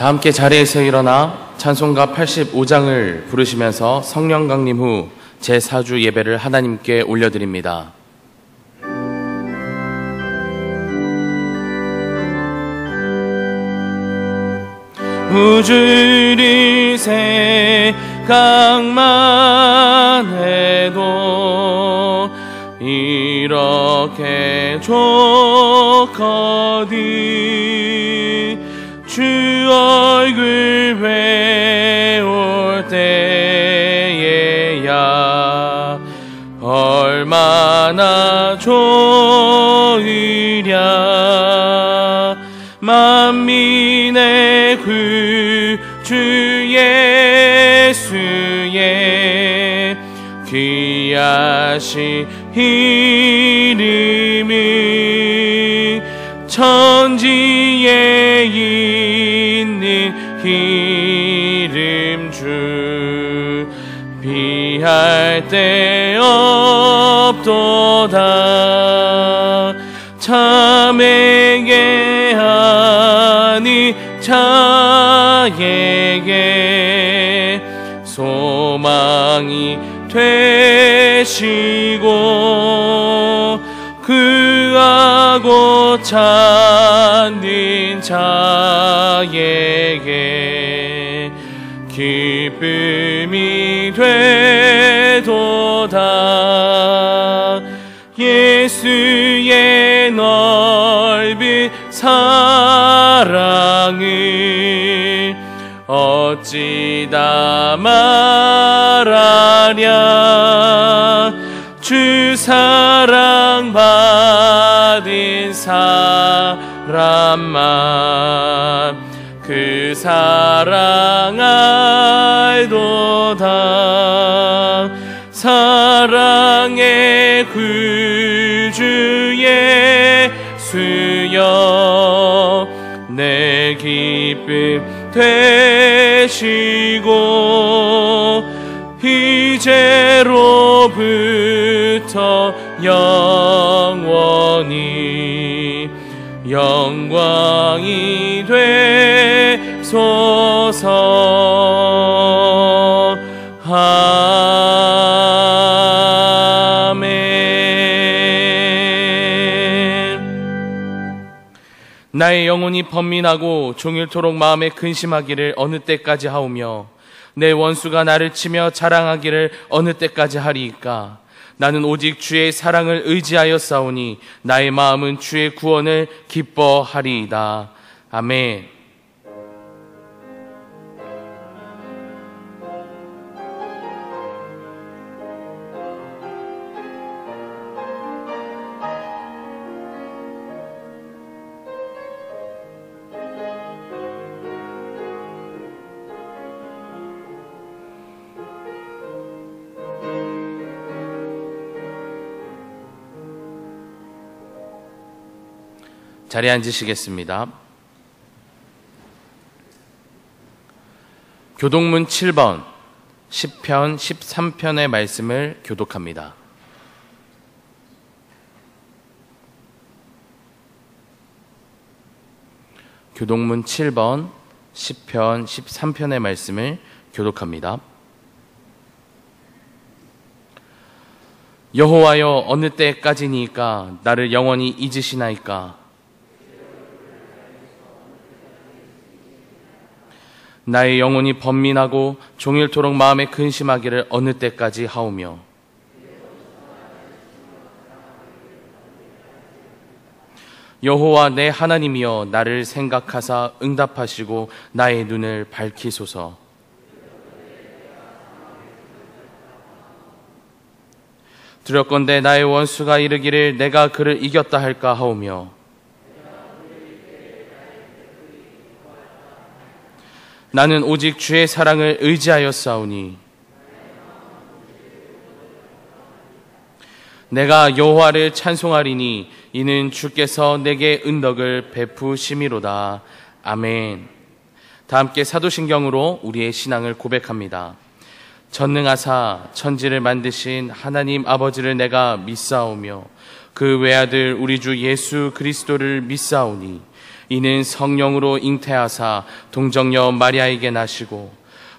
다 함께 자리에서 일어나 찬송가 85장을 부르시면서 성령 강림 후 제4주 예배를 하나님께 올려드립니다. 우주를 생각만 해도 이렇게 좋거든. 주 얼굴 배울 때에야 얼마나 좋으랴. 만민의 구주 예수의 귀하신 이름은 천지에 있는 이름 주 비할 데 없도다. 참에게 하니 자에게 소망이 되시고 구하고 찾는 자에게 기쁨이 되도다. 예수의 넓은 사랑을 어찌 다 말하랴. 주 사랑 받은 사람만 그 사랑 알도다. 사랑의 구주 예수여 내 기쁨 되시고 이제로부터 영원히 영광이 되소서. 나의 영혼이 번민하고 종일토록 마음에 근심하기를 어느 때까지 하오며 내 원수가 나를 치며 자랑하기를 어느 때까지 하리이까. 나는 오직 주의 사랑을 의지하여 싸우니 나의 마음은 주의 구원을 기뻐하리이다. 아멘. 자리에 앉으시겠습니다. 교독문 7번 시편 13편의 말씀을 교독합니다. 교독문 7번 시편 13편의 말씀을 교독합니다. 여호와여 어느 때까지니까 나를 영원히 잊으시나이까. 나의 영혼이 번민하고 종일토록 마음에 근심하기를 어느 때까지 하오며 여호와 내 하나님이여 나를 생각하사 응답하시고 나의 눈을 밝히소서. 두렵건대 나의 원수가 이르기를 내가 그를 이겼다 할까 하오며 나는 오직 주의 사랑을 의지하여 싸우니 내가 여호와를 찬송하리니 이는 주께서 내게 은덕을 베푸심이로다. 아멘. 다 함께 사도신경으로 우리의 신앙을 고백합니다. 전능하사 천지를 만드신 하나님 아버지를 내가 믿사오며 그 외아들 우리 주 예수 그리스도를 믿사오니 이는 성령으로 잉태하사 동정녀 마리아에게 나시고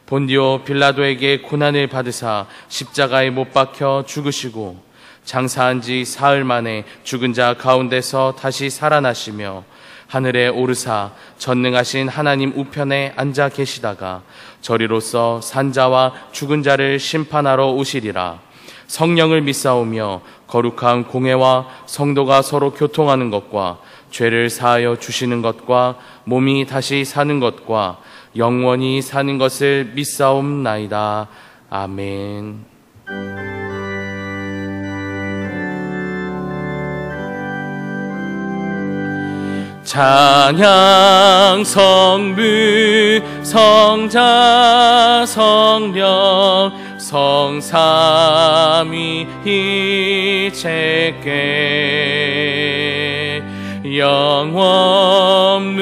본디오 빌라도에게 고난을 받으사 십자가에 못 박혀 죽으시고 장사한 지 사흘 만에 죽은 자 가운데서 다시 살아나시며 하늘에 오르사 전능하신 하나님 우편에 앉아 계시다가 저리로서 산자와 죽은 자를 심판하러 오시리라. 성령을 믿사오며 거룩한 공회와 성도가 서로 교통하는 것과 죄를 사하여 주시는 것과 몸이 다시 사는 것과 영원히 사는 것을 믿사옵나이다. 아멘. 찬양 성부 성자 성령 성삼위일체께 영원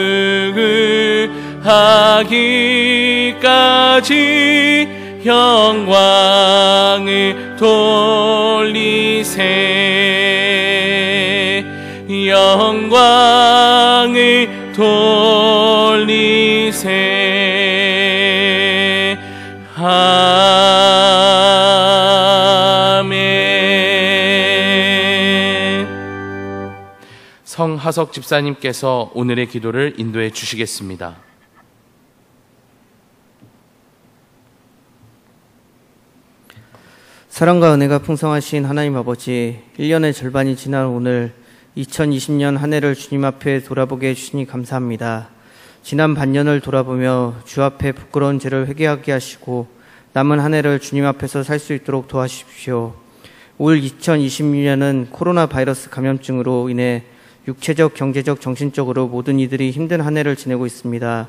무궁하기까지 영광을 돌리세 영광을 돌리세 아멘. 성하석 집사님께서 오늘의 기도를 인도해 주시겠습니다. 사랑과 은혜가 풍성하신 하나님 아버지, 1년의 절반이 지난 오늘 2020년 한 해를 주님 앞에 돌아보게 해주시니 감사합니다. 지난 반년을 돌아보며 주 앞에 부끄러운 죄를 회개하게 하시고 남은 한 해를 주님 앞에서 살 수 있도록 도와주십시오. 올 2026년은 코로나 바이러스 감염증으로 인해 육체적, 경제적, 정신적으로 모든 이들이 힘든 한 해를 지내고 있습니다.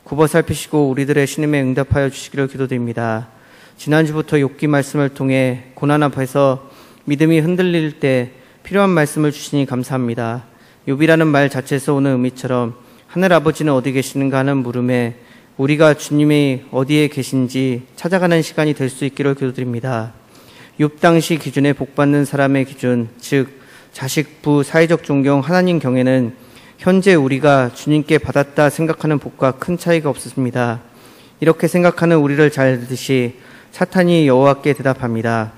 굽어 살피시고 우리들의 신음에 응답하여 주시기를 기도드립니다. 지난주부터 욥기 말씀을 통해 고난 앞에서 믿음이 흔들릴 때 필요한 말씀을 주시니 감사합니다. 욥이라는 말 자체에서 오는 의미처럼 하늘 아버지는 어디 계시는가 하는 물음에 우리가 주님이 어디에 계신지 찾아가는 시간이 될 수 있기를 기도드립니다. 욥 당시 기준의 복받는 사람의 기준, 즉 자식, 부, 사회적 존경, 하나님 경에는 현재 우리가 주님께 받았다 생각하는 복과 큰 차이가 없습니다. 이렇게 생각하는 우리를 잘 듣듯이 사탄이 여호와께 대답합니다.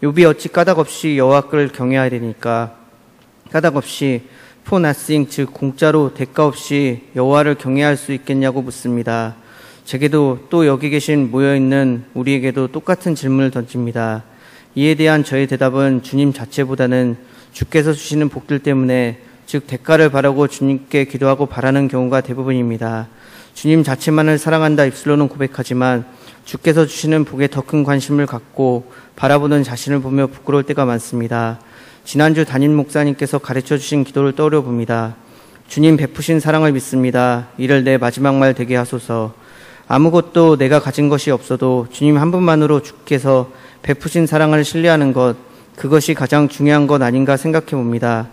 욥이 어찌 까닭없이 여호와를 경외하리니까? 까닭없이 for nothing, 즉 공짜로 대가 없이 여호와를 경외할 수 있겠냐고 묻습니다. 제게도 또 여기 계신 모여있는 우리에게도 똑같은 질문을 던집니다. 이에 대한 저의 대답은 주님 자체보다는 주께서 주시는 복들 때문에, 즉 대가를 바라고 주님께 기도하고 바라는 경우가 대부분입니다. 주님 자체만을 사랑한다 입술로는 고백하지만 주께서 주시는 복에 더 큰 관심을 갖고 바라보는 자신을 보며 부끄러울 때가 많습니다. 지난주 담임 목사님께서 가르쳐 주신 기도를 떠올려 봅니다. 주님 베푸신 사랑을 믿습니다. 이를 내 마지막 말 되게 하소서. 아무것도 내가 가진 것이 없어도 주님 한 분만으로 주께서 베푸신 사랑을 신뢰하는 것, 그것이 가장 중요한 것 아닌가 생각해 봅니다.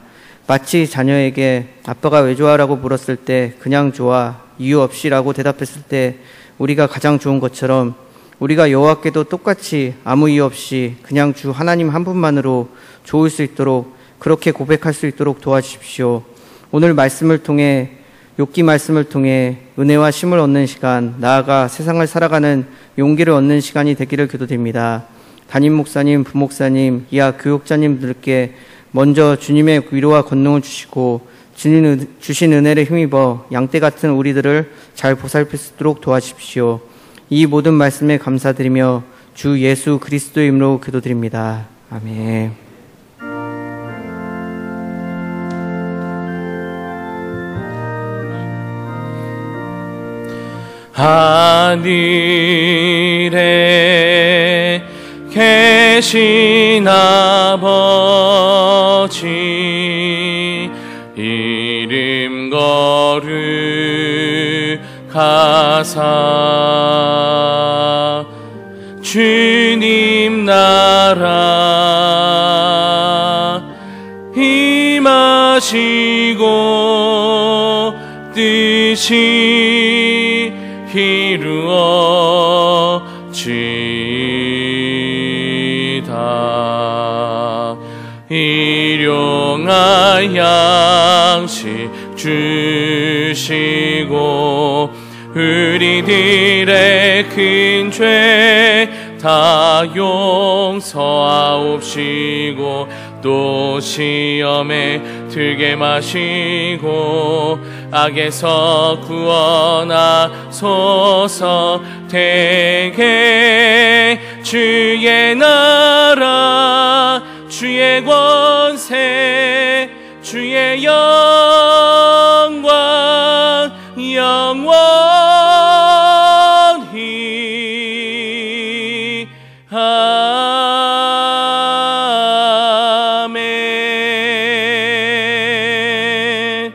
마치 자녀에게 아빠가 왜 좋아라고 물었을 때 그냥 좋아, 이유 없이라고 대답했을 때 우리가 가장 좋은 것처럼 우리가 여호와께도 똑같이 아무 이유 없이 그냥 주 하나님 한 분만으로 좋을 수 있도록, 그렇게 고백할 수 있도록 도와주십시오. 오늘 말씀을 통해, 욥기 말씀을 통해 은혜와 힘을 얻는 시간, 나아가 세상을 살아가는 용기를 얻는 시간이 되기를 기도드립니다. 담임 목사님, 부목사님, 이하 교육자님들께 먼저 주님의 위로와 권능을 주시고 주신 은혜를 힘입어 양떼 같은 우리들을 잘 보살필 수 있도록 도와주십시오. 이 모든 말씀에 감사드리며 주 예수 그리스도의 이름으로 기도드립니다. 아멘. 하늘에 계신 아버지 이름 거룩하사 주님 나라 임하시고 뜻이 이루어지이다. 일용할 양식 주시옵소서. 주시고 우리들의 큰 죄 다 용서하옵시고 또 시험에 들게 마시고 악에서 구원하소서. 대개 주의 나라 주의 권세 주의 영광 영원히 아멘.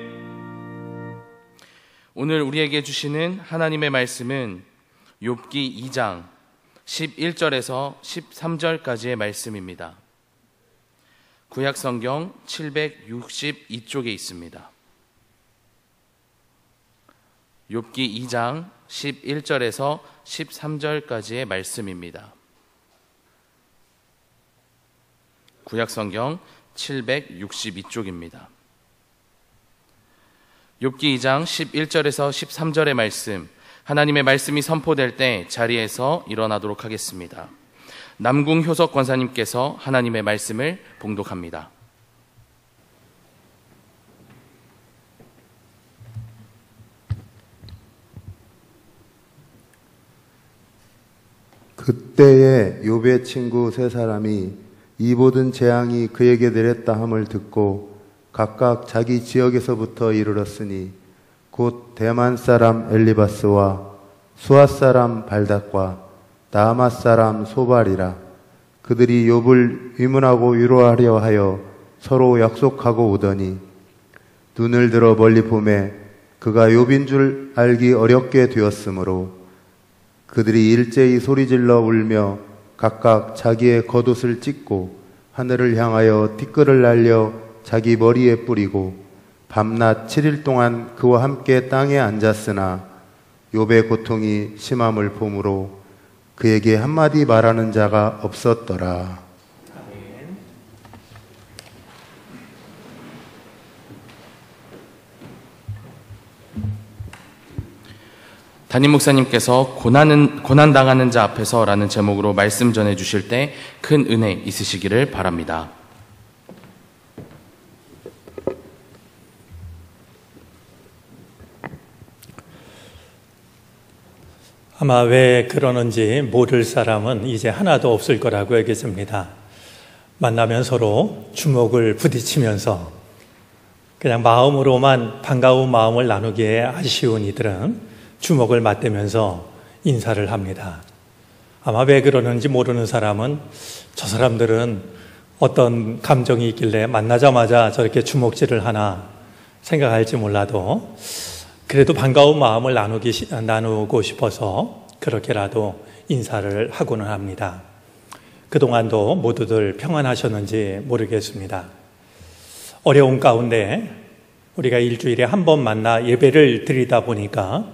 오늘 우리에게 주시는 하나님의 말씀은 욥기 2장 11절에서 13절까지의 말씀입니다. 구약성경 762쪽에 있습니다. 욥기 2장 11절에서 13절까지의 말씀입니다. 구약성경 762쪽입니다. 욥기 2장 11절에서 13절의 말씀, 하나님의 말씀이 선포될 때 자리에서 일어나도록 하겠습니다. 남궁 효석 권사님께서 하나님의 말씀을 봉독합니다. 그때에 욥의 친구 세 사람이 이 모든 재앙이 그에게 내렸다 함을 듣고 각각 자기 지역에서부터 이르렀으니 곧 대만 사람 엘리바스와 수아 사람 발닷과 나아마 사람 소발이라. 그들이 욥을 위문하고 위로하려 하여 서로 약속하고 오더니 눈을 들어 멀리 보매 그가 욥인 줄 알기 어렵게 되었으므로 그들이 일제히 소리질러 울며 각각 자기의 겉옷을 찢고 하늘을 향하여 티끌을 날려 자기 머리에 뿌리고 밤낮 7일 동안 그와 함께 땅에 앉았으나 욥의 고통이 심함을 보므로 그에게 한마디 말하는 자가 없었더라. 담임 목사님께서 고난당하는 자 앞에서 라는 제목으로 말씀 전해 주실 때 큰 은혜 있으시기를 바랍니다. 아마 왜 그러는지 모를 사람은 이제 하나도 없을 거라고 여겨집니다. 만나면 서로 주먹을 부딪히면서 그냥 마음으로만 반가운 마음을 나누기에 아쉬운 이들은 주먹을 맞대면서 인사를 합니다. 아마 왜 그러는지 모르는 사람은 저 사람들은 어떤 감정이 있길래 만나자마자 저렇게 주먹질을 하나 생각할지 몰라도 그래도 반가운 마음을 나누고 싶어서 그렇게라도 인사를 하고는 합니다. 그동안도 모두들 평안하셨는지 모르겠습니다. 어려운 가운데 우리가 일주일에 한 번 만나 예배를 드리다 보니까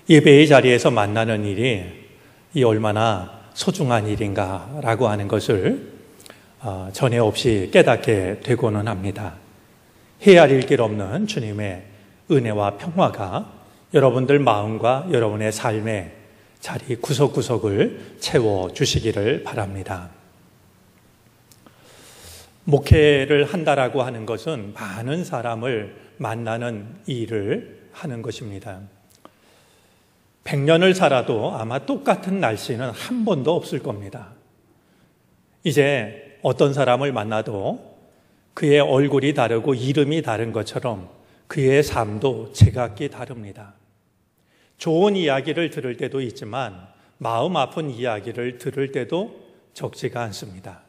예배의 자리에서 만나는 일이 이 얼마나 소중한 일인가라고 하는 것을 전에 없이 깨닫게 되고는 합니다. 헤아릴 길 없는 주님의 은혜와 평화가 여러분들 마음과 여러분의 삶의 자리 구석구석을 채워주시기를 바랍니다. 목회를 한다라고 하는 것은 많은 사람을 만나는 일을 하는 것입니다. 100년을 살아도 아마 똑같은 날씨는 한 번도 없을 겁니다. 이제 어떤 사람을 만나도 그의 얼굴이 다르고 이름이 다른 것처럼 그의 삶도 제각기 다릅니다. 좋은 이야기를 들을 때도 있지만 마음 아픈 이야기를 들을 때도 적지가 않습니다.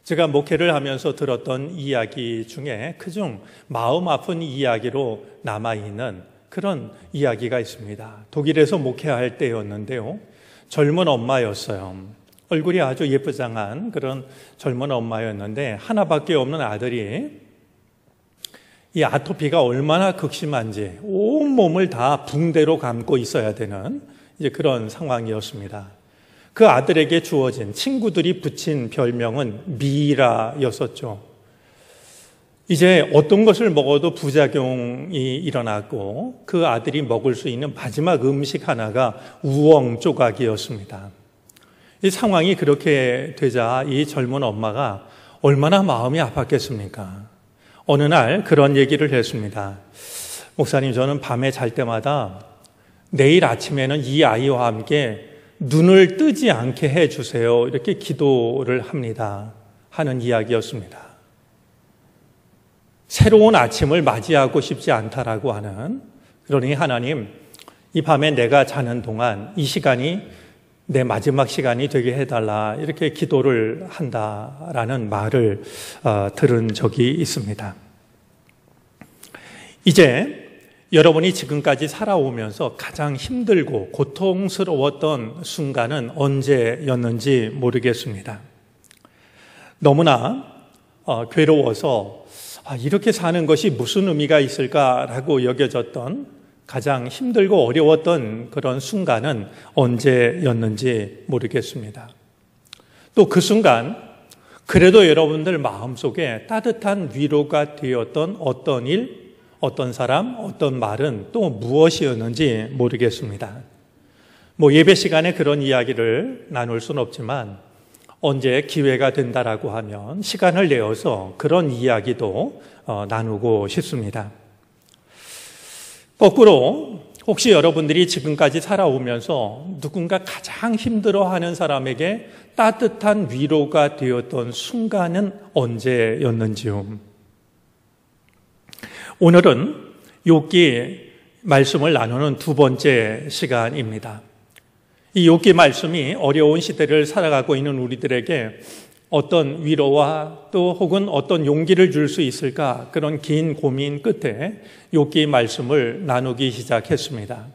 제가 목회를 하면서 들었던 이야기 중에 그중 마음 아픈 이야기로 남아있는 그런 이야기가 있습니다. 독일에서 목회할 때였는데요. 젊은 엄마였어요. 얼굴이 아주 예쁘장한 그런 젊은 엄마였는데 하나밖에 없는 아들이 이 아토피가 얼마나 극심한지 온몸을 다 붕대로 감고 있어야 되는 이제 그런 상황이었습니다. 그 아들에게 주어진 친구들이 붙인 별명은 미라였었죠. 이제 어떤 것을 먹어도 부작용이 일어났고 그 아들이 먹을 수 있는 마지막 음식 하나가 우엉 조각이었습니다. 이 상황이 그렇게 되자 이 젊은 엄마가 얼마나 마음이 아팠겠습니까? 어느 날 그런 얘기를 했습니다. 목사님, 저는 밤에 잘 때마다 내일 아침에는 이 아이와 함께 눈을 뜨지 않게 해주세요, 이렇게 기도를 합니다 하는 이야기였습니다. 새로운 아침을 맞이하고 싶지 않다라고 하는, 그러니 하나님, 이 밤에 내가 자는 동안 이 시간이 내 마지막 시간이 되게 해달라, 이렇게 기도를 한다라는 말을 들은 적이 있습니다. 이제 여러분이 지금까지 살아오면서 가장 힘들고 고통스러웠던 순간은 언제였는지 모르겠습니다. 너무나 괴로워서 이렇게 사는 것이 무슨 의미가 있을까라고 여겨졌던, 가장 힘들고 어려웠던 그런 순간은 언제였는지 모르겠습니다. 또 그 순간 그래도 여러분들 마음속에 따뜻한 위로가 되었던 어떤 일, 어떤 사람, 어떤 말은 또 무엇이었는지 모르겠습니다. 예배 시간에 그런 이야기를 나눌 수는 없지만 언제 기회가 된다라고 하면 시간을 내어서 그런 이야기도 나누고 싶습니다. 거꾸로 혹시 여러분들이 지금까지 살아오면서 누군가 가장 힘들어하는 사람에게 따뜻한 위로가 되었던 순간은 언제였는지요? 오늘은 욥기 말씀을 나누는 두 번째 시간입니다. 이 욥기 말씀이 어려운 시대를 살아가고 있는 우리들에게 어떤 위로와 또 혹은 어떤 용기를 줄 수 있을까, 그런 긴 고민 끝에 욥기 말씀을 나누기 시작했습니다.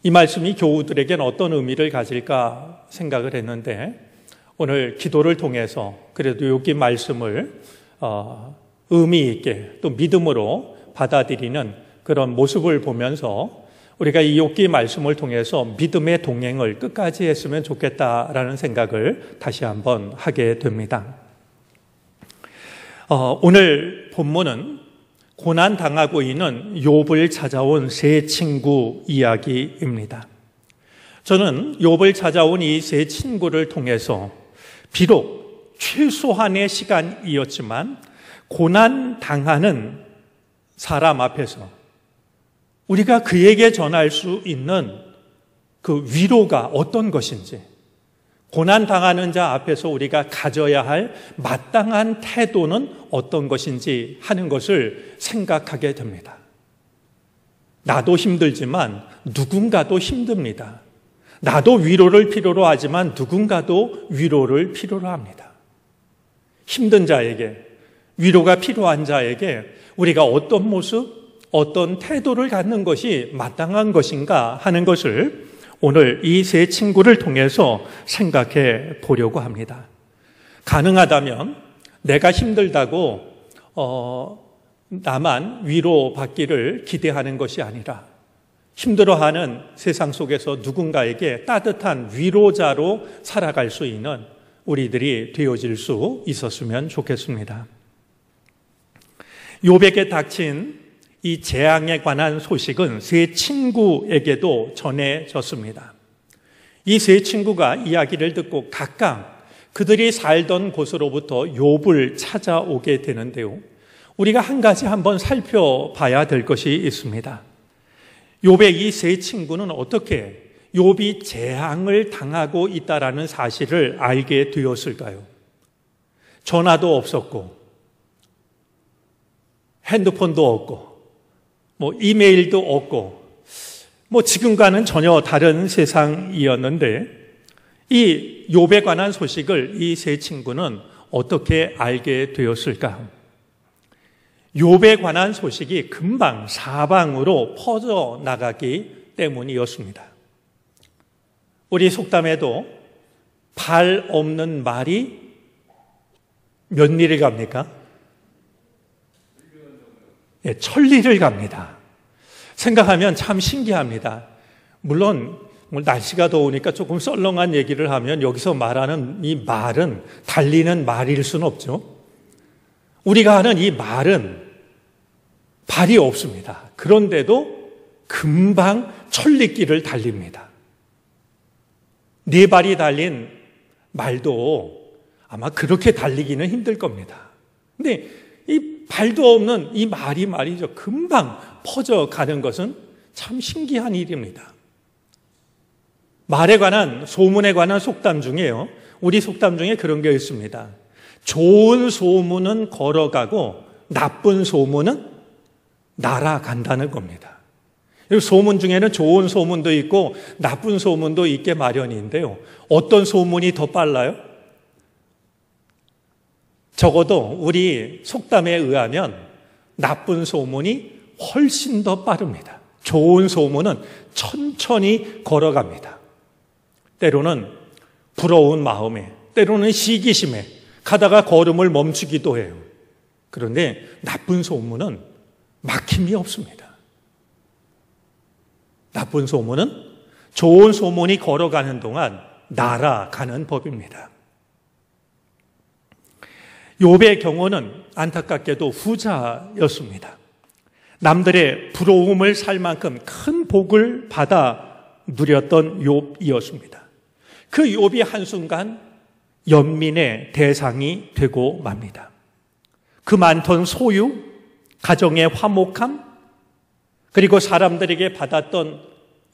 이 말씀이 교우들에겐 어떤 의미를 가질까 생각을 했는데, 오늘 기도를 통해서 그래도 욥기 말씀을 의미 있게 또 믿음으로 받아들이는 그런 모습을 보면서 우리가 이 욥기 말씀을 통해서 믿음의 동행을 끝까지 했으면 좋겠다라는 생각을 다시 한번 하게 됩니다. 오늘 본문은 고난당하고 있는 욥을 찾아온 세 친구 이야기입니다. 저는 욥을 찾아온 이 세 친구를 통해서 비록 최소한의 시간이었지만 고난당하는 사람 앞에서 우리가 그에게 전할 수 있는 그 위로가 어떤 것인지, 고난당하는 자 앞에서 우리가 가져야 할 마땅한 태도는 어떤 것인지 하는 것을 생각하게 됩니다. 나도 힘들지만 누군가도 힘듭니다. 나도 위로를 필요로 하지만 누군가도 위로를 필요로 합니다. 힘든 자에게, 위로가 필요한 자에게 우리가 어떤 모습, 어떤 태도를 갖는 것이 마땅한 것인가 하는 것을 오늘 이 세 친구를 통해서 생각해 보려고 합니다. 가능하다면 내가 힘들다고 나만 위로받기를 기대하는 것이 아니라 힘들어하는 세상 속에서 누군가에게 따뜻한 위로자로 살아갈 수 있는 우리들이 되어질 수 있었으면 좋겠습니다. 욥에게 닥친 이 재앙에 관한 소식은 세 친구에게도 전해졌습니다. 이 세 친구가 이야기를 듣고 각각 그들이 살던 곳으로부터 욥을 찾아오게 되는데요. 우리가 한 가지 한번 살펴봐야 될 것이 있습니다. 욥의 이 세 친구는 어떻게 욥이 재앙을 당하고 있다라는 사실을 알게 되었을까요? 전화도 없었고 핸드폰도 없고 이메일도 없고 지금과는 전혀 다른 세상이었는데, 이 욥에 관한 소식을 이 세 친구는 어떻게 알게 되었을까? 욥에 관한 소식이 금방 사방으로 퍼져나가기 때문이었습니다. 우리 속담에도 발 없는 말이 몇 리를 갑니까? 천리를 갑니다. 생각하면 참 신기합니다. 물론 날씨가 더우니까 조금 썰렁한 얘기를 하면 여기서 말하는 이 말은 달리는 말일 수는 없죠. 우리가 하는 이 말은 발이 없습니다. 그런데도 금방 천리길을 달립니다. 네 발이 달린 말도 아마 그렇게 달리기는 힘들 겁니다. 근데 이 발도 없는 이 말이 말이죠. 금방 퍼져가는 것은 참 신기한 일입니다. 말에 관한, 소문에 관한 속담 중에요. 우리 속담 중에 그런 게 있습니다. 좋은 소문은 걸어가고 나쁜 소문은 날아간다는 겁니다. 소문 중에는 좋은 소문도 있고 나쁜 소문도 있게 마련인데요. 어떤 소문이 더 빨라요? 적어도 우리 속담에 의하면 나쁜 소문이 훨씬 더 빠릅니다. 좋은 소문은 천천히 걸어갑니다. 때로는 부러운 마음에, 때로는 시기심에 가다가 걸음을 멈추기도 해요. 그런데 나쁜 소문은 막힘이 없습니다. 나쁜 소문은 좋은 소문이 걸어가는 동안 날아가는 법입니다. 욥의 경우는 안타깝게도 후자였습니다. 남들의 부러움을 살 만큼 큰 복을 받아 누렸던 욥이었습니다. 그 욥이 한순간 연민의 대상이 되고 맙니다. 그 많던 소유, 가정의 화목함, 그리고 사람들에게 받았던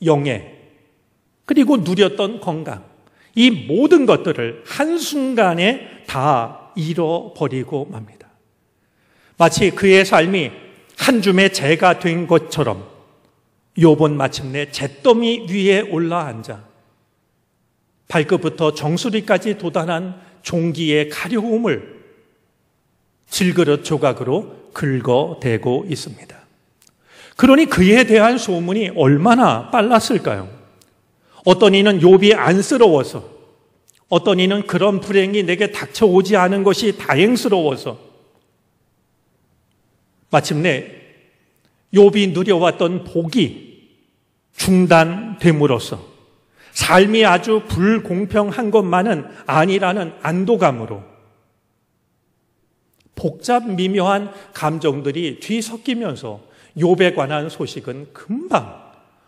영예, 그리고 누렸던 건강, 이 모든 것들을 한순간에 다 잃어버리고 맙니다. 마치 그의 삶이 한 줌의 재가 된 것처럼 욥은 마침내 잿더미 위에 올라앉아 발끝부터 정수리까지 도달한 종기의 가려움을 질그릇 조각으로 긁어대고 있습니다. 그러니 그에 대한 소문이 얼마나 빨랐을까요? 어떤 이는 욥이 안쓰러워서, 어떤 이는 그런 불행이 내게 닥쳐오지 않은 것이 다행스러워서, 마침내 욥이 누려왔던 복이 중단됨으로써 삶이 아주 불공평한 것만은 아니라는 안도감으로 복잡 미묘한 감정들이 뒤섞이면서 욥에 관한 소식은 금방,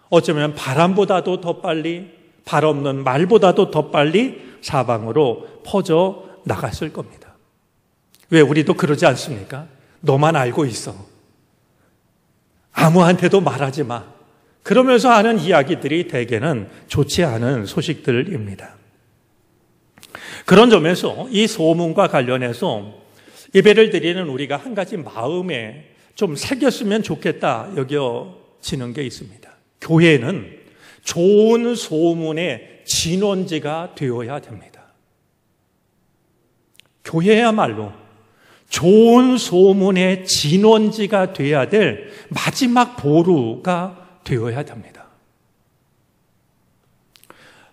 어쩌면 바람보다도 더 빨리, 발 없는 말보다도 더 빨리 사방으로 퍼져 나갔을 겁니다. 왜 우리도 그러지 않습니까? 너만 알고 있어. 아무한테도 말하지 마. 그러면서 하는 이야기들이 대개는 좋지 않은 소식들입니다. 그런 점에서 이 소문과 관련해서 예배를 드리는 우리가 한 가지 마음에 좀 새겼으면 좋겠다 여겨지는 게 있습니다. 교회는 좋은 소문의 진원지가 되어야 됩니다. 교회야말로 좋은 소문의 진원지가 되어야 될 마지막 보루가 되어야 됩니다.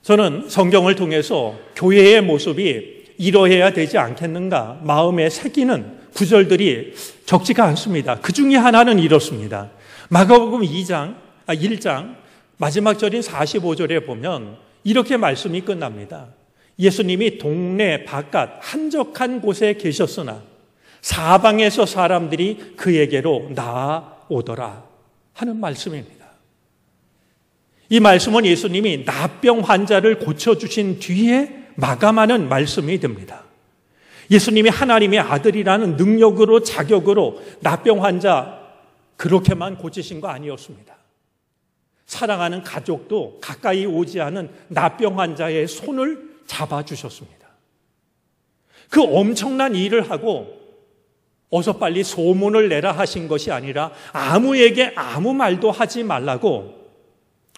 저는 성경을 통해서 교회의 모습이 이러해야 되지 않겠는가 마음에 새기는 구절들이 적지가 않습니다. 그 중에 하나는 이렇습니다. 마가복음 1장 마지막 절인 45절에 보면 이렇게 말씀이 끝납니다. 예수님이 동네 바깥 한적한 곳에 계셨으나 사방에서 사람들이 그에게로 나아오더라 하는 말씀입니다. 이 말씀은 예수님이 나병 환자를 고쳐주신 뒤에 마감하는 말씀이 됩니다. 예수님이 하나님의 아들이라는 능력으로, 자격으로 나병 환자 그렇게만 고치신 거 아니었습니다. 사랑하는 가족도 가까이 오지 않은 나병 환자의 손을 잡아주셨습니다. 그 엄청난 일을 하고 어서 빨리 소문을 내라 하신 것이 아니라 아무에게 아무 말도 하지 말라고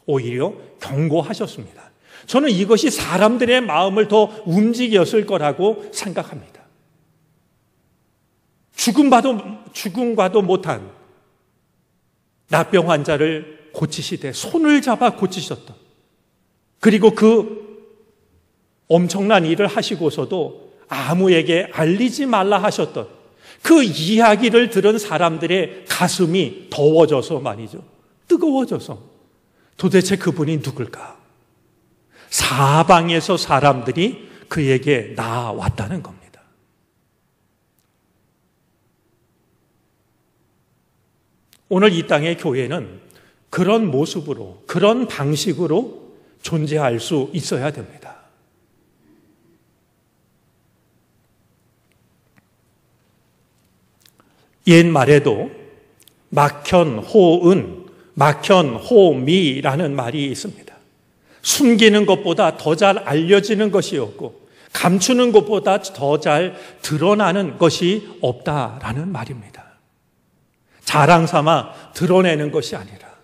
오히려 경고하셨습니다. 저는 이것이 사람들의 마음을 더 움직였을 거라고 생각합니다. 죽음과도 못한 나병 환자를 고치시되 손을 잡아 고치셨던, 그리고 그 엄청난 일을 하시고서도 아무에게 알리지 말라 하셨던 그 이야기를 들은 사람들의 가슴이 더워져서 말이죠. 뜨거워져서 도대체 그분이 누굴까? 사방에서 사람들이 그에게 나왔다는 겁니다. 오늘 이 땅의 교회는 그런 모습으로, 그런 방식으로 존재할 수 있어야 됩니다. 옛말에도 막현호은, 막현호미라는 말이 있습니다. 숨기는 것보다 더 잘 알려지는 것이 없고 감추는 것보다 더 잘 드러나는 것이 없다라는 말입니다. 자랑 삼아 드러내는 것이 아니라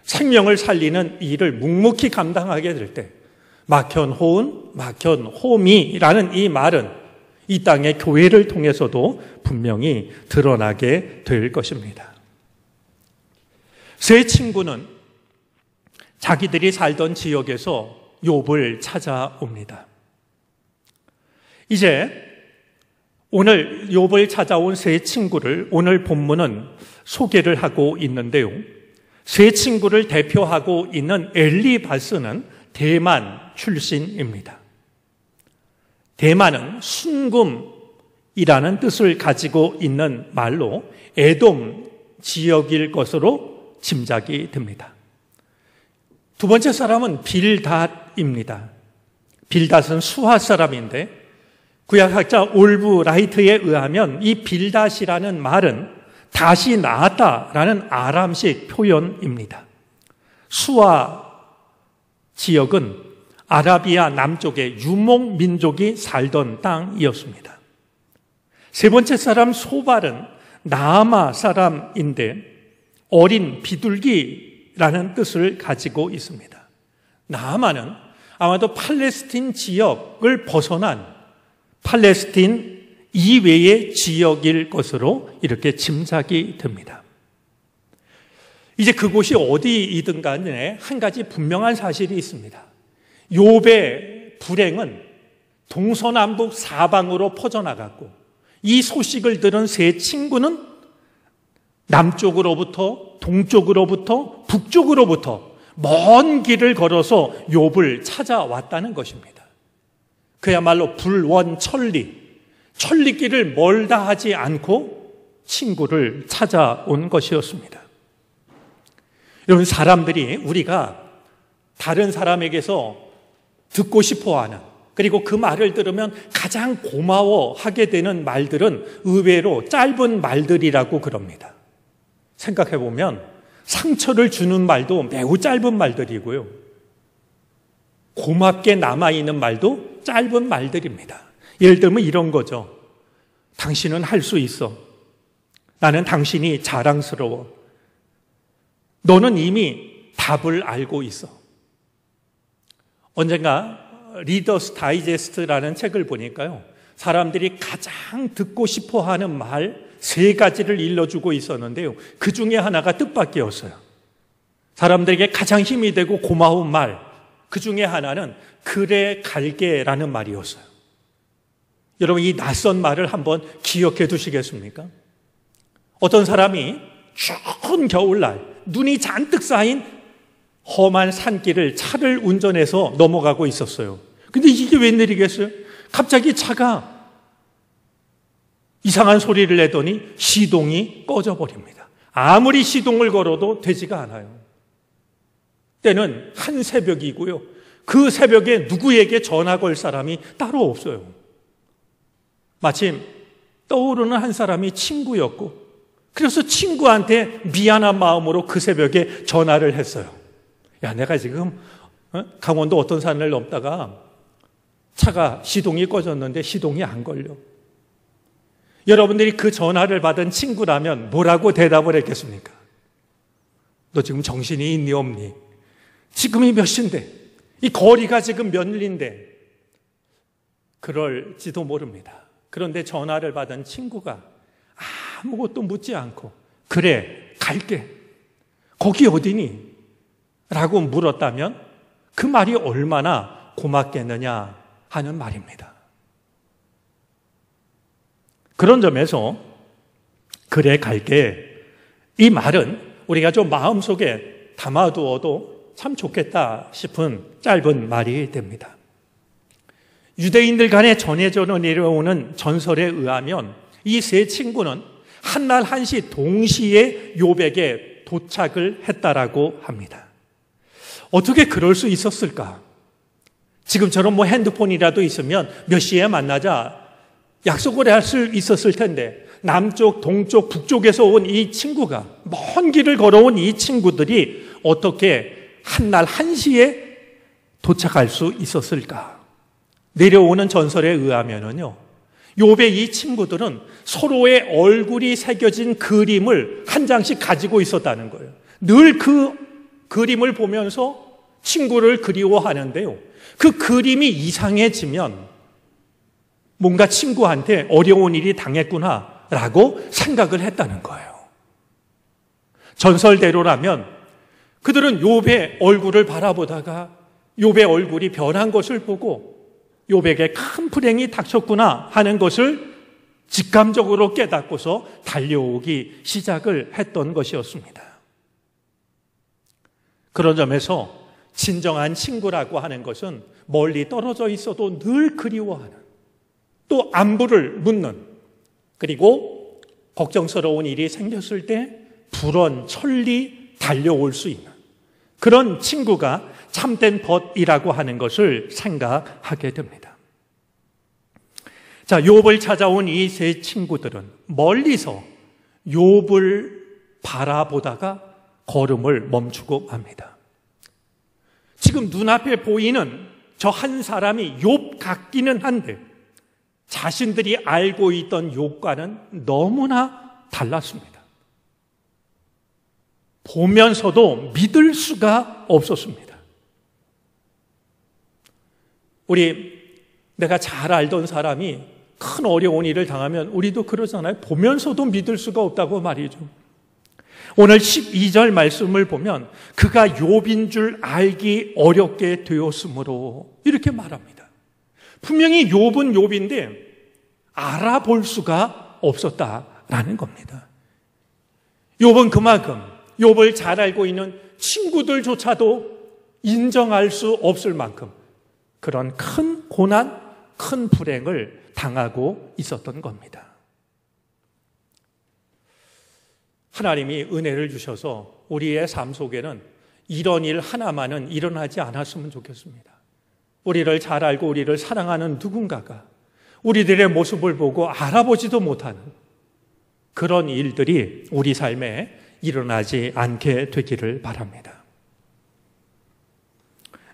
생명을 살리는 일을 묵묵히 감당하게 될 때 막현호은, 막현호미라는 이 말은 이 땅의 교회를 통해서도 분명히 드러나게 될 것입니다. 세 친구는 자기들이 살던 지역에서 욥을 찾아옵니다. 이제 오늘 욥을 찾아온 세 친구를 오늘 본문은 소개를 하고 있는데요. 세 친구를 대표하고 있는 엘리바스는 대만 출신입니다. 대만은 순금이라는 뜻을 가지고 있는 말로 에돔 지역일 것으로 짐작이 됩니다. 두 번째 사람은 빌닷입니다. 빌닷은 수하 사람인데 구약학자 올브라이트에 의하면 이 빌닷이라는 말은 다시 나았다라는 아람식 표현입니다. 수하 지역은 아라비아 남쪽의 유목 민족이 살던 땅이었습니다. 세 번째 사람 소발은 나아마 사람인데 어린 비둘기라는 뜻을 가지고 있습니다. 나아마는 아마도 팔레스틴 지역을 벗어난 팔레스틴 이외의 지역일 것으로 이렇게 짐작이 됩니다. 이제 그곳이 어디이든 간에 한 가지 분명한 사실이 있습니다. 욥의 불행은 동서남북 사방으로 퍼져나갔고 이 소식을 들은 세 친구는 남쪽으로부터 동쪽으로부터 북쪽으로부터 먼 길을 걸어서 욥을 찾아왔다는 것입니다. 그야말로 불원천리, 천리길을 멀다 하지 않고 친구를 찾아온 것이었습니다. 여러분, 사람들이 우리가 다른 사람에게서 듣고 싶어하는, 그리고 그 말을 들으면 가장 고마워하게 되는 말들은 의외로 짧은 말들이라고 그럽니다. 생각해보면 상처를 주는 말도 매우 짧은 말들이고요. 고맙게 남아있는 말도 짧은 말들입니다. 예를 들면 이런 거죠. 당신은 할 수 있어. 나는 당신이 자랑스러워. 너는 이미 답을 알고 있어. 언젠가 리더스 다이제스트라는 책을 보니까요, 사람들이 가장 듣고 싶어하는 말 3가지를 일러주고 있었는데요, 그 중에 하나가 뜻밖이었어요. 사람들에게 가장 힘이 되고 고마운 말, 그 중에 하나는 그래 갈게라는 말이었어요. 여러분, 이 낯선 말을 한번 기억해 두시겠습니까? 어떤 사람이 추운 겨울날 눈이 잔뜩 쌓인 험한 산길을 차를 운전해서 넘어가고 있었어요. 근데 이게 웬일이겠어요? 갑자기 차가 이상한 소리를 내더니 시동이 꺼져버립니다. 아무리 시동을 걸어도 되지가 않아요. 때는 한 새벽이고요. 그 새벽에 누구에게 전화 걸 사람이 따로 없어요. 마침 떠오르는 한 사람이 친구였고, 그래서 친구한테 미안한 마음으로 그 새벽에 전화를 했어요. 야, 내가 지금 강원도 어떤 산을 넘다가 차가 시동이 꺼졌는데 시동이 안 걸려. 여러분들이 그 전화를 받은 친구라면 뭐라고 대답을 했겠습니까? 너 지금 정신이 있니 없니? 지금이 몇 시인데? 이 거리가 지금 몇 리인데? 그럴지도 모릅니다. 그런데 전화를 받은 친구가 아무것도 묻지 않고 그래, 갈게. 거기 어디니? 라고 물었다면 그 말이 얼마나 고맙겠느냐 하는 말입니다. 그런 점에서 그래, 갈게. 이 말은 우리가 좀 마음속에 담아두어도 참 좋겠다 싶은 짧은 말이 됩니다. 유대인들 간에 전해져 내려오는 전설에 의하면 이 세 친구는 한날 한시 동시에 욥에게 도착을 했다라고 합니다. 어떻게 그럴 수 있었을까? 지금처럼 핸드폰이라도 있으면 몇 시에 만나자 약속을 할 수 있었을 텐데, 남쪽, 동쪽, 북쪽에서 온 이 친구가, 먼 길을 걸어온 이 친구들이 어떻게 한날 한시에 도착할 수 있었을까? 내려오는 전설에 의하면요, 욥의 이 친구들은 서로의 얼굴이 새겨진 그림을 한 장씩 가지고 있었다는 거예요. 늘 그 그림을 보면서 친구를 그리워하는데요, 그 그림이 이상해지면 뭔가 친구한테 어려운 일이 당했구나라고 생각을 했다는 거예요. 전설대로라면 그들은 욥의 얼굴을 바라보다가 욥의 얼굴이 변한 것을 보고 욥에게 큰 불행이 닥쳤구나 하는 것을 직감적으로 깨닫고서 달려오기 시작을 했던 것이었습니다. 그런 점에서 진정한 친구라고 하는 것은 멀리 떨어져 있어도 늘 그리워하는, 또 안부를 묻는, 그리고 걱정스러운 일이 생겼을 때 불언천리 달려올 수 있는 그런 친구가 참된 벗이라고 하는 것을 생각하게 됩니다. 자, 욥을 찾아온 이 세 친구들은 멀리서 욥을 바라보다가 걸음을 멈추고 맙니다. 지금 눈앞에 보이는 저 한 사람이 욥 같기는 한데 자신들이 알고 있던 욥과는 너무나 달랐습니다. 보면서도 믿을 수가 없었습니다. 내가 잘 알던 사람이 큰 어려운 일을 당하면 우리도 그러잖아요. 보면서도 믿을 수가 없다고 말이죠. 오늘 12절 말씀을 보면 그가 욥인 줄 알기 어렵게 되었으므로 이렇게 말합니다. 분명히 욥은 욥인데 알아볼 수가 없었다라는 겁니다. 욥은 그만큼 욥을 잘 알고 있는 친구들조차도 인정할 수 없을 만큼 그런 큰 고난, 큰 불행을 당하고 있었던 겁니다. 하나님이 은혜를 주셔서 우리의 삶 속에는 이런 일 하나만은 일어나지 않았으면 좋겠습니다. 우리를 잘 알고 우리를 사랑하는 누군가가 우리들의 모습을 보고 알아보지도 못하는 그런 일들이 우리 삶에 일어나지 않게 되기를 바랍니다.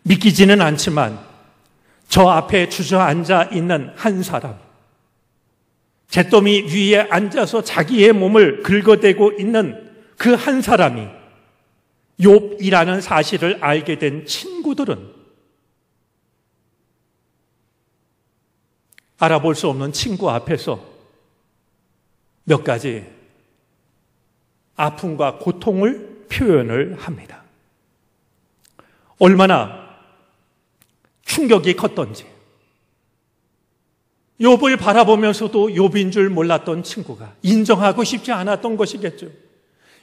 믿기지는 않지만 저 앞에 주저앉아 있는 한 사람, 잿더미 위에 앉아서 자기의 몸을 긁어대고 있는 그 한 사람이 욥이라는 사실을 알게 된 친구들은 알아볼 수 없는 친구 앞에서 몇 가지 아픔과 고통을 표현을 합니다. 얼마나 충격이 컸던지, 욥을 바라보면서도 욥인 줄 몰랐던 친구가 인정하고 싶지 않았던 것이겠죠.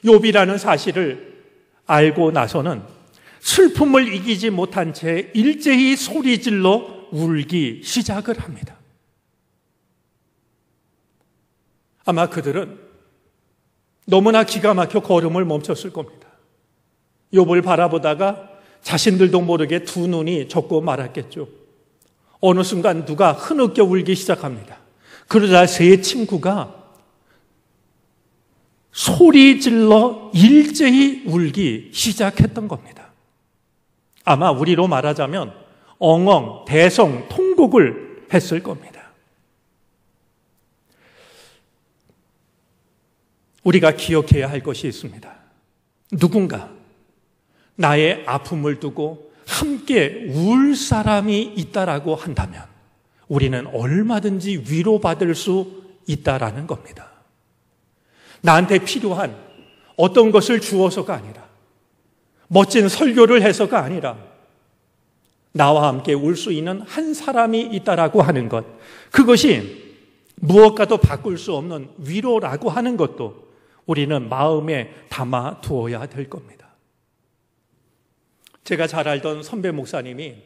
욥이라는 사실을 알고 나서는 슬픔을 이기지 못한 채 일제히 소리질러 울기 시작을 합니다. 아마 그들은 너무나 기가 막혀 걸음을 멈췄을 겁니다. 욥을 바라보다가 자신들도 모르게 두 눈이 젖고 말았겠죠. 어느 순간 누가 흐느껴 울기 시작합니다. 그러자 세 친구가 소리질러 일제히 울기 시작했던 겁니다. 아마 우리로 말하자면 엉엉 대성 통곡을 했을 겁니다. 우리가 기억해야 할 것이 있습니다. 누군가 나의 아픔을 두고 함께 울 사람이 있다라고 한다면 우리는 얼마든지 위로받을 수 있다라는 겁니다. 나한테 필요한 어떤 것을 주어서가 아니라, 멋진 설교를 해서가 아니라 나와 함께 울 수 있는 한 사람이 있다라고 하는 것, 그것이 무엇과도 바꿀 수 없는 위로라고 하는 것도 우리는 마음에 담아 두어야 될 겁니다. 제가 잘 알던 선배 목사님이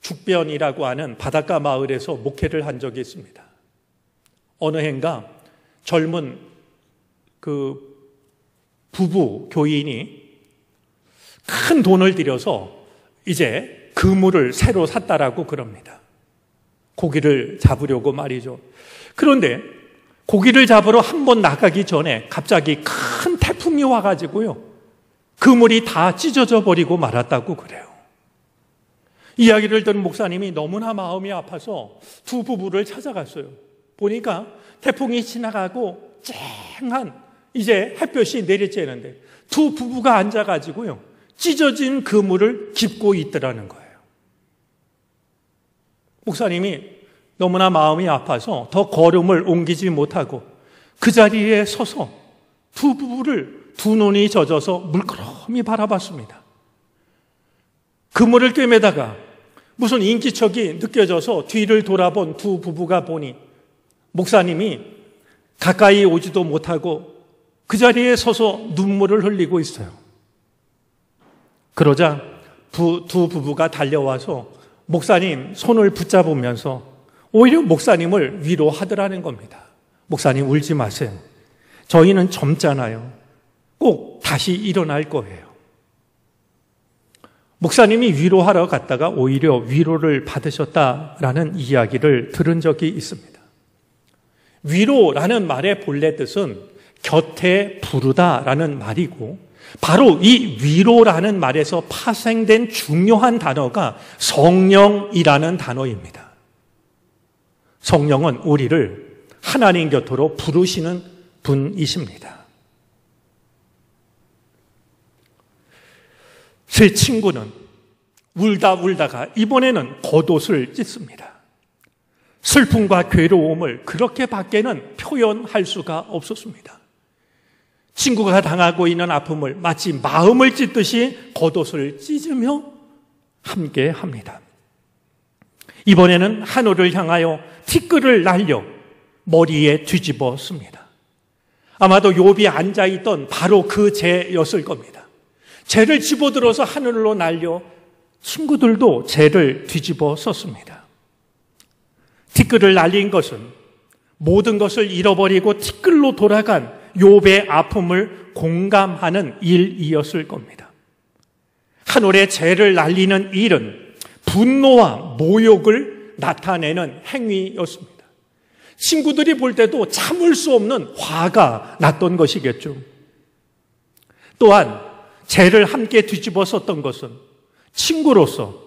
죽변이라고 하는 바닷가 마을에서 목회를 한 적이 있습니다. 어느 해인가 젊은 그 부부 교인이 큰 돈을 들여서 이제 그물을 새로 샀다라고 그럽니다. 고기를 잡으려고 말이죠. 그런데 고기를 잡으러 한 번 나가기 전에 갑자기 큰 태풍이 와가지고요, 그물이 다 찢어져 버리고 말았다고 그래요. 이야기를 들은 목사님이 너무나 마음이 아파서 두 부부를 찾아갔어요. 보니까 태풍이 지나가고 쨍한 이제 햇볕이 내리쬐는데 두 부부가 앉아가지고요, 찢어진 그물을 깁고 있더라는 거예요. 목사님이 너무나 마음이 아파서 더 걸음을 옮기지 못하고 그 자리에 서서 두 부부를 두 눈이 젖어서 물끄러미 바라봤습니다. 그물을 꿰매다가 무슨 인기척이 느껴져서 뒤를 돌아본 두 부부가 보니 목사님이 가까이 오지도 못하고 그 자리에 서서 눈물을 흘리고 있어요. 그러자 두 부부가 달려와서 목사님 손을 붙잡으면서 오히려 목사님을 위로하더라는 겁니다. 목사님 울지 마세요. 저희는 젊잖아요. 꼭 다시 일어날 거예요. 목사님이 위로하러 갔다가 오히려 위로를 받으셨다라는 이야기를 들은 적이 있습니다. 위로라는 말의 본래 뜻은 곁에 부르다라는 말이고, 바로 이 위로라는 말에서 파생된 중요한 단어가 성령이라는 단어입니다. 성령은 우리를 하나님 곁으로 부르시는 분이십니다. 제 친구는 울다가 이번에는 겉옷을 찢습니다. 슬픔과 괴로움을 그렇게 밖에는 표현할 수가 없었습니다. 친구가 당하고 있는 아픔을 마치 마음을 찢듯이 겉옷을 찢으며 함께 합니다. 이번에는 하늘을 향하여 티끌을 날려 머리에 뒤집어 씁니다. 아마도 욥이 앉아있던 바로 그 재였을 겁니다. 재를 집어들어서 하늘로 날려 친구들도 재를 뒤집어 썼습니다. 티끌을 날린 것은 모든 것을 잃어버리고 티끌로 돌아간 욥의 아픔을 공감하는 일이었을 겁니다. 하늘에 재를 날리는 일은 분노와 모욕을 나타내는 행위였습니다. 친구들이 볼 때도 참을 수 없는 화가 났던 것이겠죠. 또한 재를 함께 뒤집어 썼던 것은 친구로서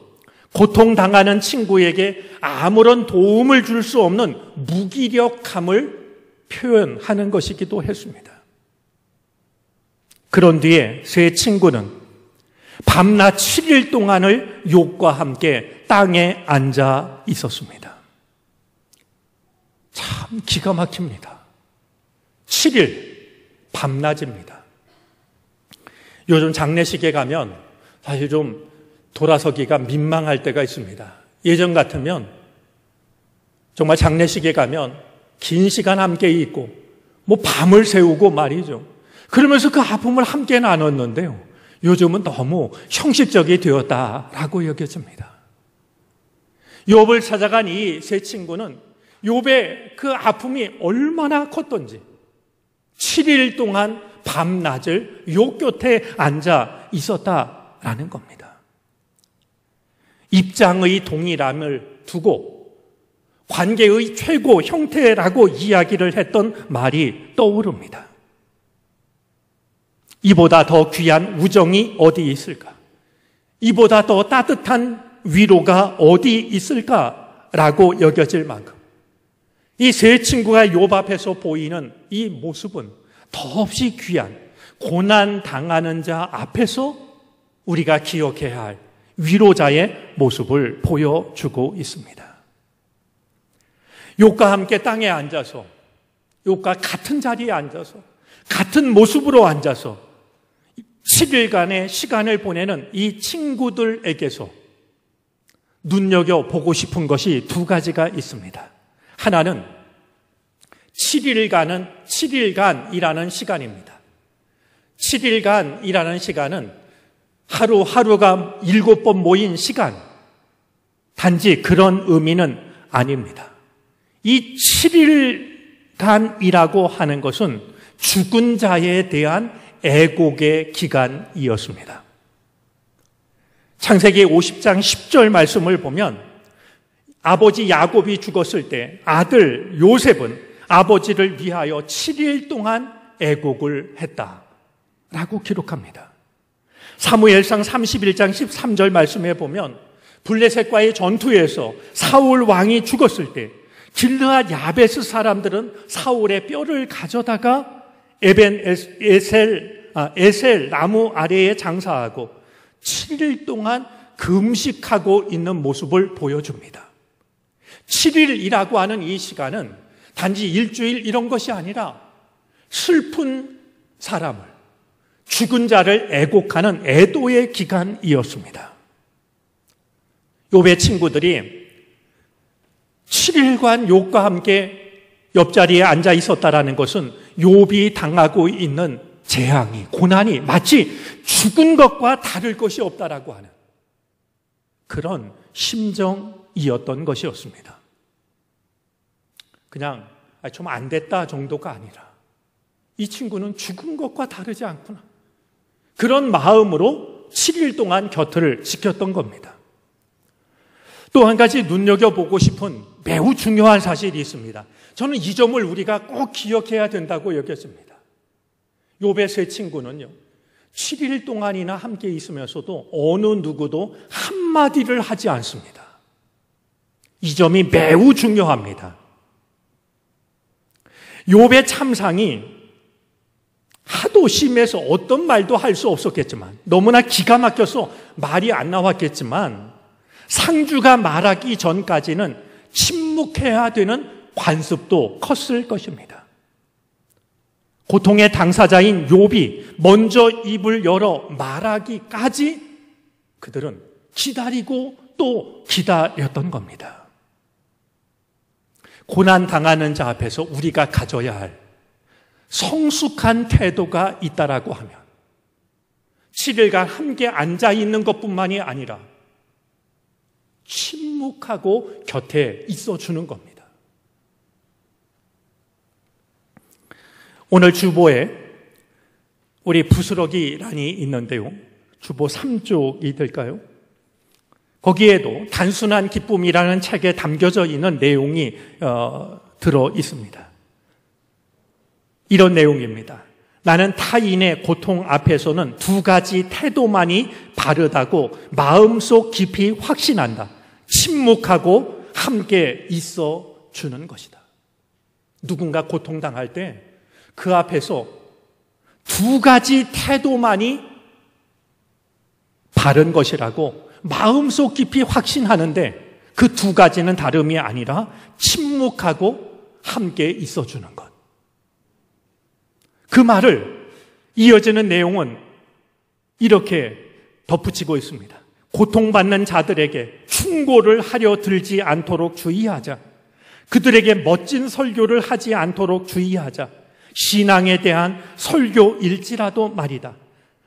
고통당하는 친구에게 아무런 도움을 줄 수 없는 무기력함을 표현하는 것이기도 했습니다. 그런 뒤에 세 친구는 밤낮 7일 동안을 욥과 함께 땅에 앉아 있었습니다. 참 기가 막힙니다. 7일 밤낮입니다. 요즘 장례식에 가면 사실 좀 돌아서기가 민망할 때가 있습니다. 예전 같으면 정말 장례식에 가면 긴 시간 함께 있고 뭐 밤을 새우고 말이죠. 그러면서 그 아픔을 함께 나눴는데요, 요즘은 너무 형식적이 되었다라고 여겨집니다. 욥을 찾아간 이 세 친구는 욥의 그 아픔이 얼마나 컸던지 7일 동안 밤낮을 욥 곁에 앉아 있었다라는 겁니다. 입장의 동일함을 두고 관계의 최고 형태라고 이야기를 했던 말이 떠오릅니다. 이보다 더 귀한 우정이 어디 있을까? 이보다 더 따뜻한 위로가 어디 있을까라고 여겨질 만큼 이 세 친구가 욥 앞에서 보이는 이 모습은 더없이 귀한 고난 당하는 자 앞에서 우리가 기억해야 할 위로자의 모습을 보여주고 있습니다. 욥과 함께 땅에 앉아서, 욥과 같은 자리에 앉아서, 같은 모습으로 앉아서 7일간의 시간을 보내는 이 친구들에게서 눈여겨보고 싶은 것이 두 가지가 있습니다. 하나는 7일간이라는 시간입니다. 7일간이라는 시간은 하루하루가 7번 모인 시간, 단지 그런 의미는 아닙니다. 이 7일간이라고 하는 것은 죽은 자에 대한 애곡의 기간이었습니다. 창세기 50장 10절 말씀을 보면 아버지 야곱이 죽었을 때 아들 요셉은 아버지를 위하여 7일 동안 애곡을 했다라고 기록합니다. 사무엘상 31장 13절 말씀에 보면 블레셋과의 전투에서 사울 왕이 죽었을 때 길르앗 야베스 사람들은 사울의 뼈를 가져다가 에셀 나무 아래에 장사하고 7일 동안 금식하고 있는 모습을 보여줍니다. 7일이라고 하는 이 시간은 단지 일주일 이런 것이 아니라 슬픈 사람을, 죽은 자를 애곡하는 애도의 기간이었습니다. 욥의 친구들이 7일간 욥과 함께 옆자리에 앉아 있었다라는 것은 욥이 당하고 있는 재앙이, 고난이 마치 죽은 것과 다를 것이 없다라고 하는 그런 심정이었던 것이었습니다. 그냥 좀 안 됐다 정도가 아니라 이 친구는 죽은 것과 다르지 않구나. 그런 마음으로 7일 동안 곁을 지켰던 겁니다. 또 한 가지 눈여겨보고 싶은 매우 중요한 사실이 있습니다. 저는 이 점을 우리가 꼭 기억해야 된다고 여겼습니다. 욥의 세 친구는요, 7일 동안이나 함께 있으면서도 어느 누구도 한마디를 하지 않습니다. 이 점이 매우 중요합니다. 욥의 참상이 하도 심해서 어떤 말도 할 수 없었겠지만, 너무나 기가 막혀서 말이 안 나왔겠지만, 상주가 말하기 전까지는 침묵해야 되는 관습도 컸을 것입니다. 고통의 당사자인 욥이 먼저 입을 열어 말하기까지 그들은 기다리고 또 기다렸던 겁니다. 고난 당하는 자 앞에서 우리가 가져야 할 성숙한 태도가 있다라고 하면 7일간 함께 앉아 있는 것뿐만이 아니라 침묵하고 곁에 있어주는 겁니다. 오늘 주보에 우리 부스러기란이 있는데요. 주보 3쪽이 될까요? 거기에도 단순한 기쁨이라는 책에 담겨져 있는 내용이 들어 있습니다. 이런 내용입니다. 나는 타인의 고통 앞에서는 두 가지 태도만이 바르다고 마음속 깊이 확신한다. 침묵하고 함께 있어 주는 것이다. 누군가 고통당할 때 그 앞에서 두 가지 태도만이 바른 것이라고 마음속 깊이 확신하는데 그 두 가지는 다름이 아니라 침묵하고 함께 있어 주는 것. 그 말을 이어지는 내용은 이렇게 덧붙이고 있습니다. 고통받는 자들에게 충고를 하려 들지 않도록 주의하자. 그들에게 멋진 설교를 하지 않도록 주의하자. 신앙에 대한 설교일지라도 말이다.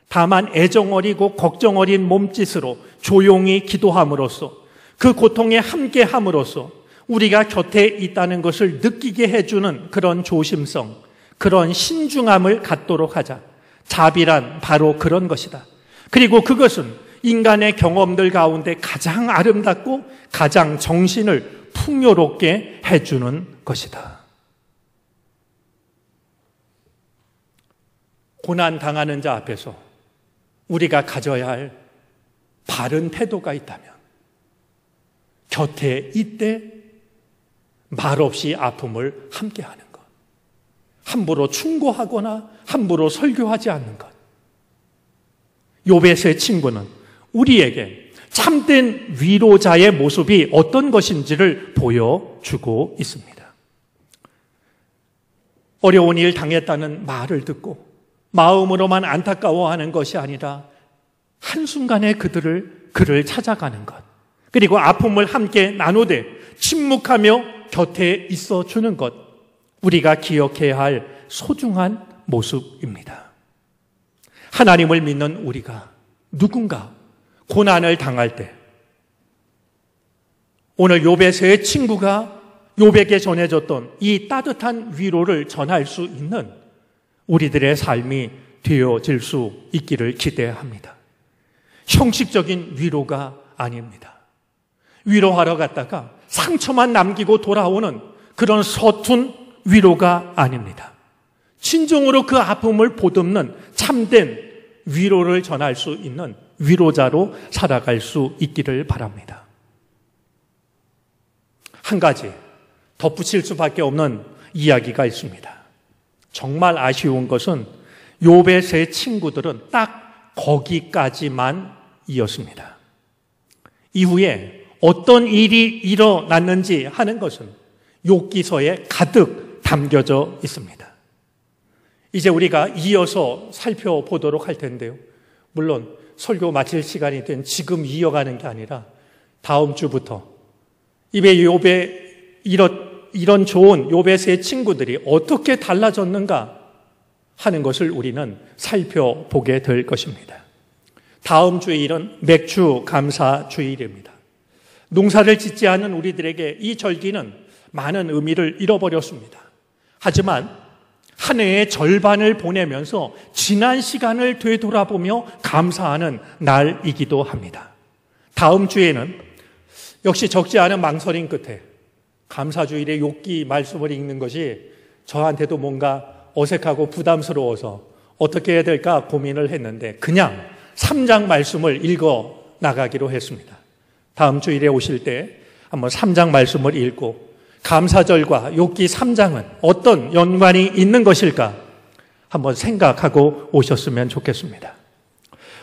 다만 애정어리고 걱정어린 몸짓으로 조용히 기도함으로써 그 고통에 함께함으로써 우리가 곁에 있다는 것을 느끼게 해주는 그런 조심성, 그런 신중함을 갖도록 하자. 자비란 바로 그런 것이다. 그리고 그것은 인간의 경험들 가운데 가장 아름답고 가장 정신을 풍요롭게 해주는 것이다. 고난 당하는 자 앞에서 우리가 가져야 할 바른 태도가 있다면 곁에 있되 말없이 아픔을 함께하는 것, 함부로 충고하거나 함부로 설교하지 않는 것. 욥의 세 친구는 우리에게 참된 위로자의 모습이 어떤 것인지를 보여주고 있습니다. 어려운 일 당했다는 말을 듣고 마음으로만 안타까워하는 것이 아니라 한순간에 그를 찾아가는 것, 그리고 아픔을 함께 나누되 침묵하며 곁에 있어주는 것, 우리가 기억해야 할 소중한 모습입니다. 하나님을 믿는 우리가 누군가 고난을 당할 때 오늘 욥의 세 친구가 욥에게 전해줬던 이 따뜻한 위로를 전할 수 있는 우리들의 삶이 되어질 수 있기를 기대합니다. 형식적인 위로가 아닙니다. 위로하러 갔다가 상처만 남기고 돌아오는 그런 서툰 위로가 아닙니다. 진정으로 그 아픔을 보듬는 참된 위로를 전할 수 있는 위로자로 살아갈 수 있기를 바랍니다. 한 가지 덧붙일 수밖에 없는 이야기가 있습니다. 정말 아쉬운 것은 욥의 세 친구들은 딱 거기까지만 이었습니다. 이후에 어떤 일이 일어났는지 하는 것은 욥기서에 가득 담겨져 있습니다. 이제 우리가 이어서 살펴보도록 할 텐데요. 물론 설교 마칠 시간이 된 지금 이어가는 게 아니라 다음 주부터 욥의 이런 좋은 욥의 세 친구들이 어떻게 달라졌는가 하는 것을 우리는 살펴보게 될 것입니다. 다음 주일은 맥주 감사 주일입니다. 농사를 짓지 않은 우리들에게 이 절기는 많은 의미를 잃어버렸습니다. 하지만 한 해의 절반을 보내면서 지난 시간을 되돌아보며 감사하는 날이기도 합니다. 다음 주에는 역시 적지 않은 망설임 끝에 감사주일의 욥기 말씀을 읽는 것이 저한테도 뭔가 어색하고 부담스러워서 어떻게 해야 될까 고민을 했는데 그냥 3장 말씀을 읽어 나가기로 했습니다. 다음 주일에 오실 때 한번 3장 말씀을 읽고 감사절과 욥기 3장은 어떤 연관이 있는 것일까 한번 생각하고 오셨으면 좋겠습니다.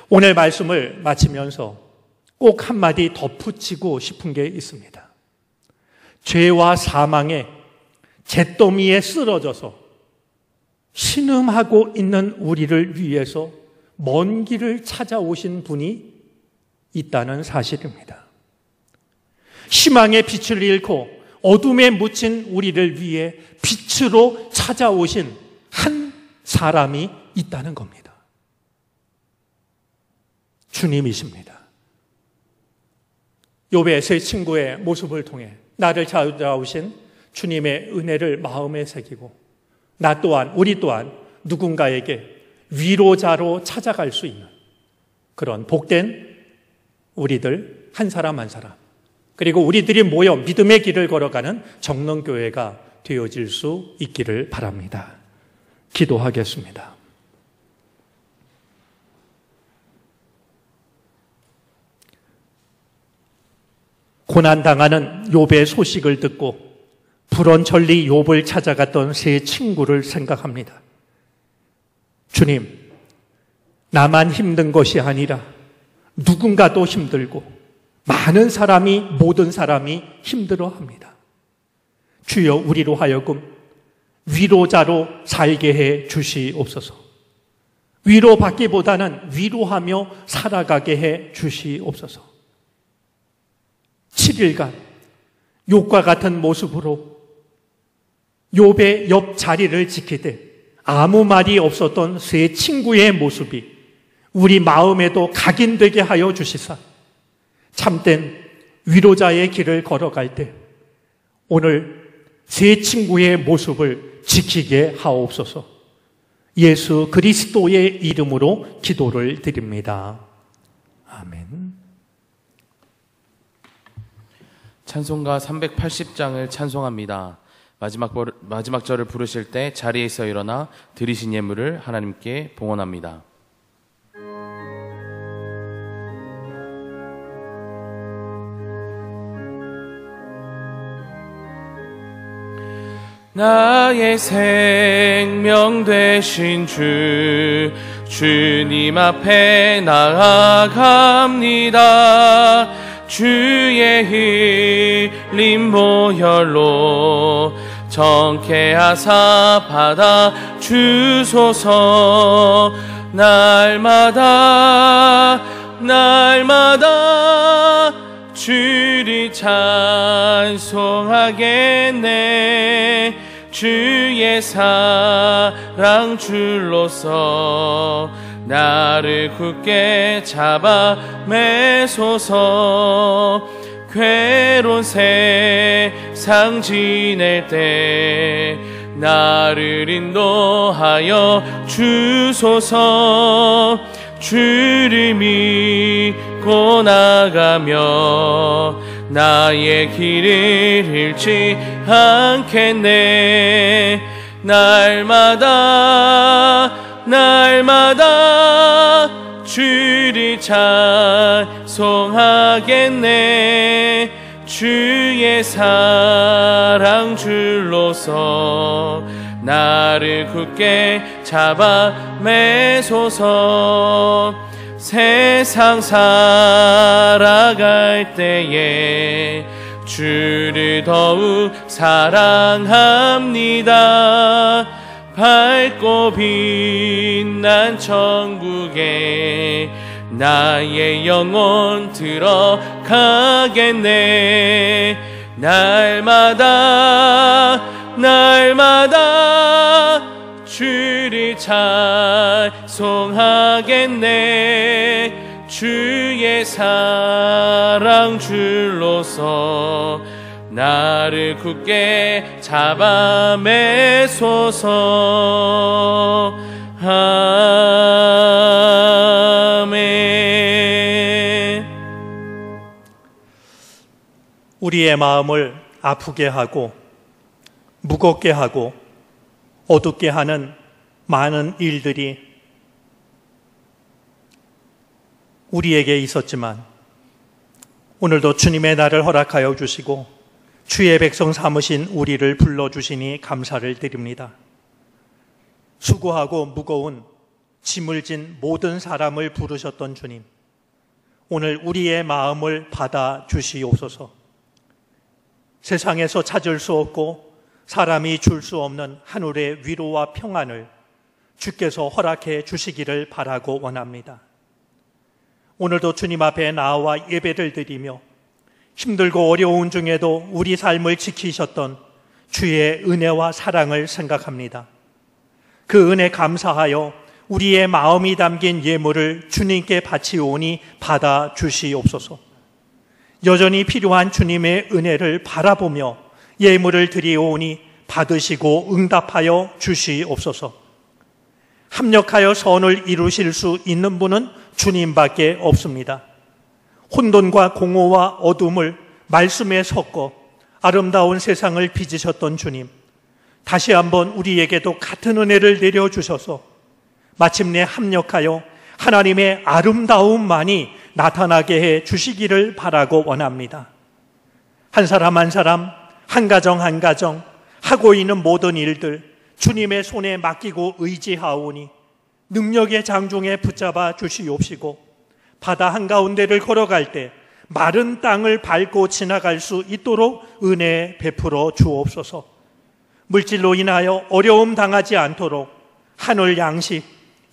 오늘 말씀을 마치면서 꼭 한마디 덧붙이고 싶은 게 있습니다. 죄와 사망의 잿더미에 쓰러져서 신음하고 있는 우리를 위해서 먼 길을 찾아오신 분이 있다는 사실입니다. 희망의 빛을 잃고 어둠에 묻힌 우리를 위해 빛으로 찾아오신 한 사람이 있다는 겁니다. 주님이십니다. 욥의 세 친구의 모습을 통해 나를 찾아오신 주님의 은혜를 마음에 새기고 나 또한 우리 또한 누군가에게 위로자로 찾아갈 수 있는 그런 복된 우리들 한 사람 한 사람 그리고 우리들이 모여 믿음의 길을 걸어가는 정릉교회가 되어질 수 있기를 바랍니다. 기도하겠습니다. 고난당하는 욥의 소식을 듣고 불언천리 욥을 찾아갔던 세 친구를 생각합니다. 주님, 나만 힘든 것이 아니라 누군가도 힘들고 많은 사람이 모든 사람이 힘들어합니다. 주여 우리로 하여금 위로자로 살게 해 주시옵소서. 위로받기보다는 위로하며 살아가게 해 주시옵소서. 7일간 욥과 같은 모습으로 욥의 옆 자리를 지키되 아무 말이 없었던 세 친구의 모습이 우리 마음에도 각인되게 하여 주시사 참된 위로자의 길을 걸어갈 때 오늘 세 친구의 모습을 지키게 하옵소서. 예수 그리스도의 이름으로 기도를 드립니다. 아멘. 찬송가 380장을 찬송합니다. 마지막 절을 부르실 때 자리에서 일어나 드리신 예물을 하나님께 봉헌합니다. 나의 생명 되신 주님 앞에 나아갑니다. 주의 흘린 보혈로 정케하사 받아 주소서. 날마다 주를 찬송하겠네. 주의 사랑 줄로서 나를 굳게 잡아 매소서. 괴로운 세상 지낼 때 나를 인도하여 주소서. 주를 믿고 나가며 나의 길을 잃지 않겠네. 날마다 주를 찬송하겠네. 주의 사랑 줄로서 나를 굳게 잡아 매소서. 세상 살아갈 때에 주를 더욱 사랑합니다. 밝고 빛난 천국에 나의 영혼 들어가겠네. 날마다 주를 찬송하겠네. 주의 사랑 줄로서 나를 굳게 잡아 매소서. 아멘. 우리의 마음을 아프게 하고 무겁게 하고 어둡게 하는 많은 일들이 우리에게 있었지만 오늘도 주님의 날을 허락하여 주시고 주의 백성 삼으신 우리를 불러주시니 감사를 드립니다. 수고하고 무거운 짐을 진 모든 사람을 부르셨던 주님, 오늘 우리의 마음을 받아 주시옵소서. 세상에서 찾을 수 없고 사람이 줄 수 없는 하늘의 위로와 평안을 주께서 허락해 주시기를 바라고 원합니다. 오늘도 주님 앞에 나와 예배를 드리며 힘들고 어려운 중에도 우리 삶을 지키셨던 주의 은혜와 사랑을 생각합니다. 그 은혜 감사하여 우리의 마음이 담긴 예물을 주님께 바치오니 받아 주시옵소서. 여전히 필요한 주님의 은혜를 바라보며 예물을 드리오니 받으시고 응답하여 주시옵소서. 합력하여 선을 이루실 수 있는 분은 주님밖에 없습니다. 혼돈과 공허와 어둠을 말씀에 섞어 아름다운 세상을 빚으셨던 주님, 다시 한번 우리에게도 같은 은혜를 내려주셔서 마침내 합력하여 하나님의 아름다움만이 나타나게 해 주시기를 바라고 원합니다. 한 사람 한 사람, 한 가정 한 가정 하고 있는 모든 일들 주님의 손에 맡기고 의지하오니 능력의 장중에 붙잡아 주시옵시고 바다 한가운데를 걸어갈 때 마른 땅을 밟고 지나갈 수 있도록 은혜 베풀어 주옵소서. 물질로 인하여 어려움 당하지 않도록 하늘 양식,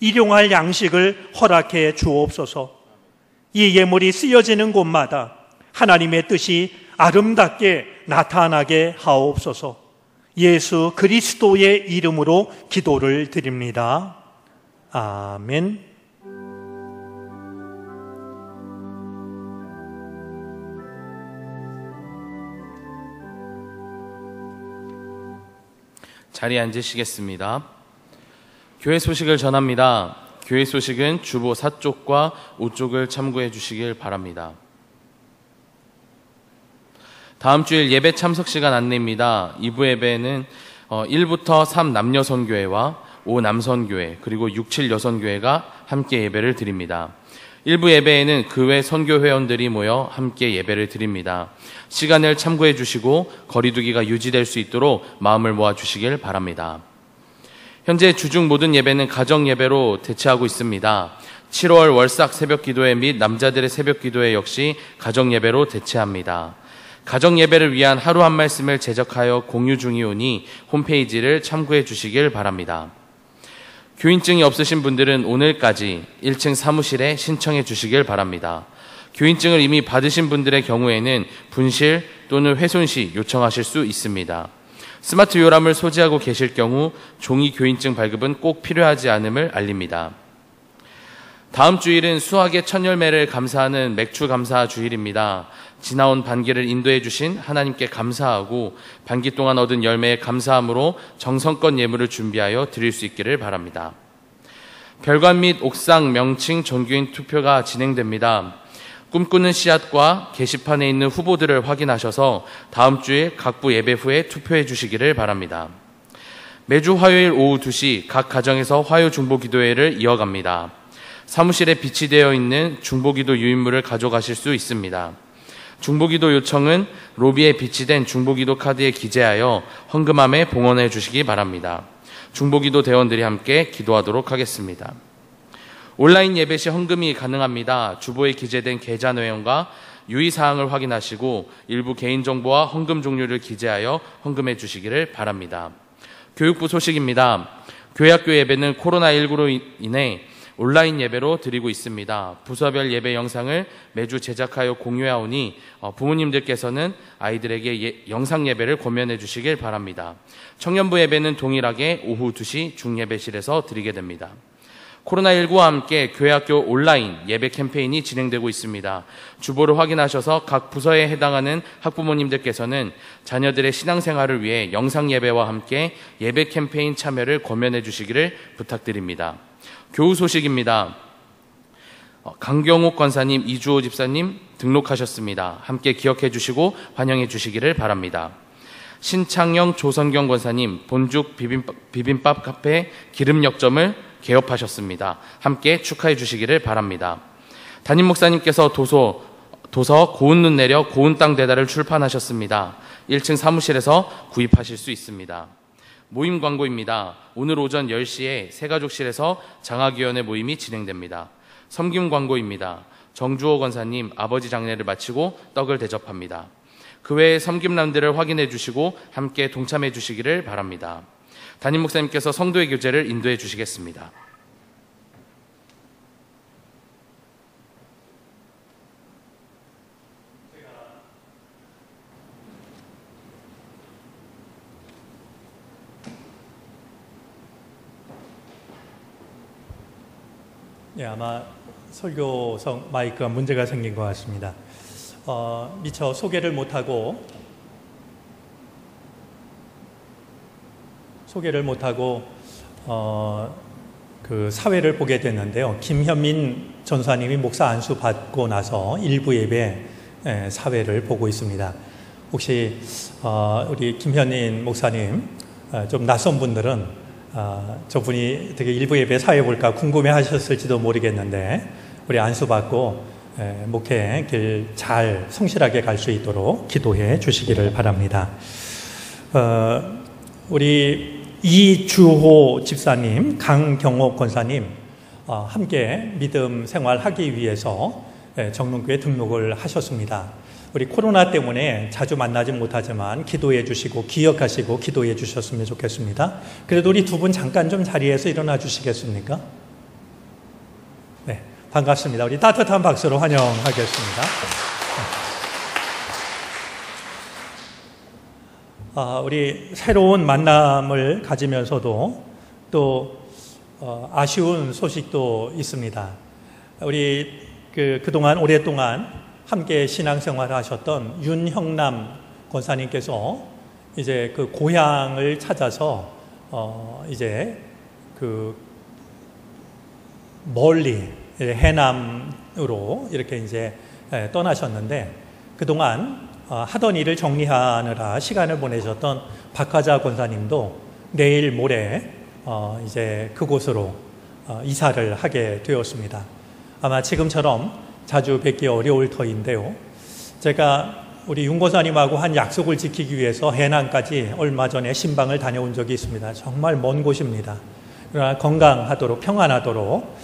일용할 양식을 허락해 주옵소서. 이 예물이 쓰여지는 곳마다 하나님의 뜻이 아름답게 나타나게 하옵소서. 예수 그리스도의 이름으로 기도를 드립니다. 아멘. 자리에 앉으시겠습니다. 교회 소식을 전합니다. 교회 소식은 주보 사쪽과 우쪽을 참고해 주시길 바랍니다. 다음 주일 예배 참석 시간 안내입니다. 2부 예배는 1부터 3 남녀선교회와 5 남선교회 그리고 6, 7 여선교회가 함께 예배를 드립니다. 1부 예배에는 그 외 선교회원들이 모여 함께 예배를 드립니다. 시간을 참고해 주시고 거리두기가 유지될 수 있도록 마음을 모아 주시길 바랍니다. 현재 주중 모든 예배는 가정 예배로 대체하고 있습니다. 7월 월삭 새벽 기도회 및 남자들의 새벽 기도회 역시 가정 예배로 대체합니다. 가정 예배를 위한 하루 한 말씀을 제작하여 공유 중이오니 홈페이지를 참고해 주시길 바랍니다. 교인증이 없으신 분들은 오늘까지 1층 사무실에 신청해 주시길 바랍니다. 교인증을 이미 받으신 분들의 경우에는 분실 또는 훼손 시 요청하실 수 있습니다. 스마트 요람을 소지하고 계실 경우 종이 교인증 발급은 꼭 필요하지 않음을 알립니다. 다음 주일은 수확의 첫 열매를 감사하는 맥주 감사 주일입니다. 지나온 반기를 인도해 주신 하나님께 감사하고 반기 동안 얻은 열매에 감사함으로 정성껏 예물을 준비하여 드릴 수 있기를 바랍니다. 별관 및 옥상 명칭 전교인 투표가 진행됩니다. 꿈꾸는 씨앗과 게시판에 있는 후보들을 확인하셔서 다음 주에 각부 예배 후에 투표해 주시기를 바랍니다. 매주 화요일 오후 2시 각 가정에서 화요 중보기도회를 이어갑니다. 사무실에 비치되어 있는 중보기도 유인물을 가져가실 수 있습니다. 중보기도 요청은 로비에 비치된 중보기도 카드에 기재하여 헌금함에 봉헌해 주시기 바랍니다. 중보기도 대원들이 함께 기도하도록 하겠습니다. 온라인 예배 시 헌금이 가능합니다. 주보에 기재된 계좌 내용과 유의사항을 확인하시고 일부 개인정보와 헌금 종류를 기재하여 헌금해 주시기를 바랍니다. 교육부 소식입니다. 교회학교 예배는 코로나19로 인해 온라인 예배로 드리고 있습니다. 부서별 예배 영상을 매주 제작하여 공유하오니 부모님들께서는 아이들에게 영상 예배를 권면해 주시길 바랍니다. 청년부 예배는 동일하게 오후 2시 중예배실에서 드리게 됩니다. 코로나19와 함께 교회학교 온라인 예배 캠페인이 진행되고 있습니다. 주보를 확인하셔서 각 부서에 해당하는 학부모님들께서는 자녀들의 신앙생활을 위해 영상 예배와 함께 예배 캠페인 참여를 권면해 주시기를 부탁드립니다. 교우 소식입니다. 강경옥 권사님, 이주호 집사님 등록하셨습니다. 함께 기억해 주시고 환영해 주시기를 바랍니다. 신창영, 조선경 권사님 본죽 비빔밥 카페 기름역점을 개업하셨습니다. 함께 축하해 주시기를 바랍니다. 담임 목사님께서 도서 고운 눈 내려 고운 땅 대다를 출판하셨습니다. 1층 사무실에서 구입하실 수 있습니다. 모임 광고입니다. 오늘 오전 10시에 새가족실에서 장학위원회 모임이 진행됩니다. 섬김 광고입니다. 정주호 권사님 아버지 장례를 마치고 떡을 대접합니다. 그 외에 섬김란들을 확인해 주시고 함께 동참해 주시기를 바랍니다. 담임 목사님께서 성도의 교제를 인도해 주시겠습니다. 예, 아마 설교석 마이크가 문제가 생긴 것 같습니다. 미처 소개를 못하고 그 사회를 보게 됐는데요. 김현민 전사님이 목사 안수 받고 나서 일부 예배 사회를 보고 있습니다. 혹시 우리 김현민 목사님 좀 낯선 분들은 저분이 되게 일부 예배 사회 볼까 궁금해 하셨을지도 모르겠는데 우리 안수 받고 목회 길 잘 성실하게 갈 수 있도록 기도해 주시기를 바랍니다. 우리 이주호 집사님, 강경옥 권사님 함께 믿음 생활하기 위해서 정문교회 등록을 하셨습니다. 우리 코로나 때문에 자주 만나지 못하지만 기도해 주시고 기억하시고 기도해 주셨으면 좋겠습니다. 그래도 우리 두 분 잠깐 좀 자리에서 일어나 주시겠습니까? 네, 반갑습니다. 우리 따뜻한 박수로 환영하겠습니다. 우리 새로운 만남을 가지면서도 또 아쉬운 소식도 있습니다. 우리 그동안 오랫동안 함께 신앙생활을 하셨던 윤형남 권사님께서 이제 그 고향을 찾아서 이제 그 멀리 해남으로 이렇게 이제 떠나셨는데 그동안 하던 일을 정리하느라 시간을 보내셨던 박하자 권사님도 내일 모레 이제 그곳으로 이사를 하게 되었습니다. 아마 지금처럼 자주 뵙기 어려울 터인데요. 제가 우리 윤 권사님하고 한 약속을 지키기 위해서 해남까지 얼마 전에 신방을 다녀온 적이 있습니다. 정말 먼 곳입니다. 그러나 건강하도록 평안하도록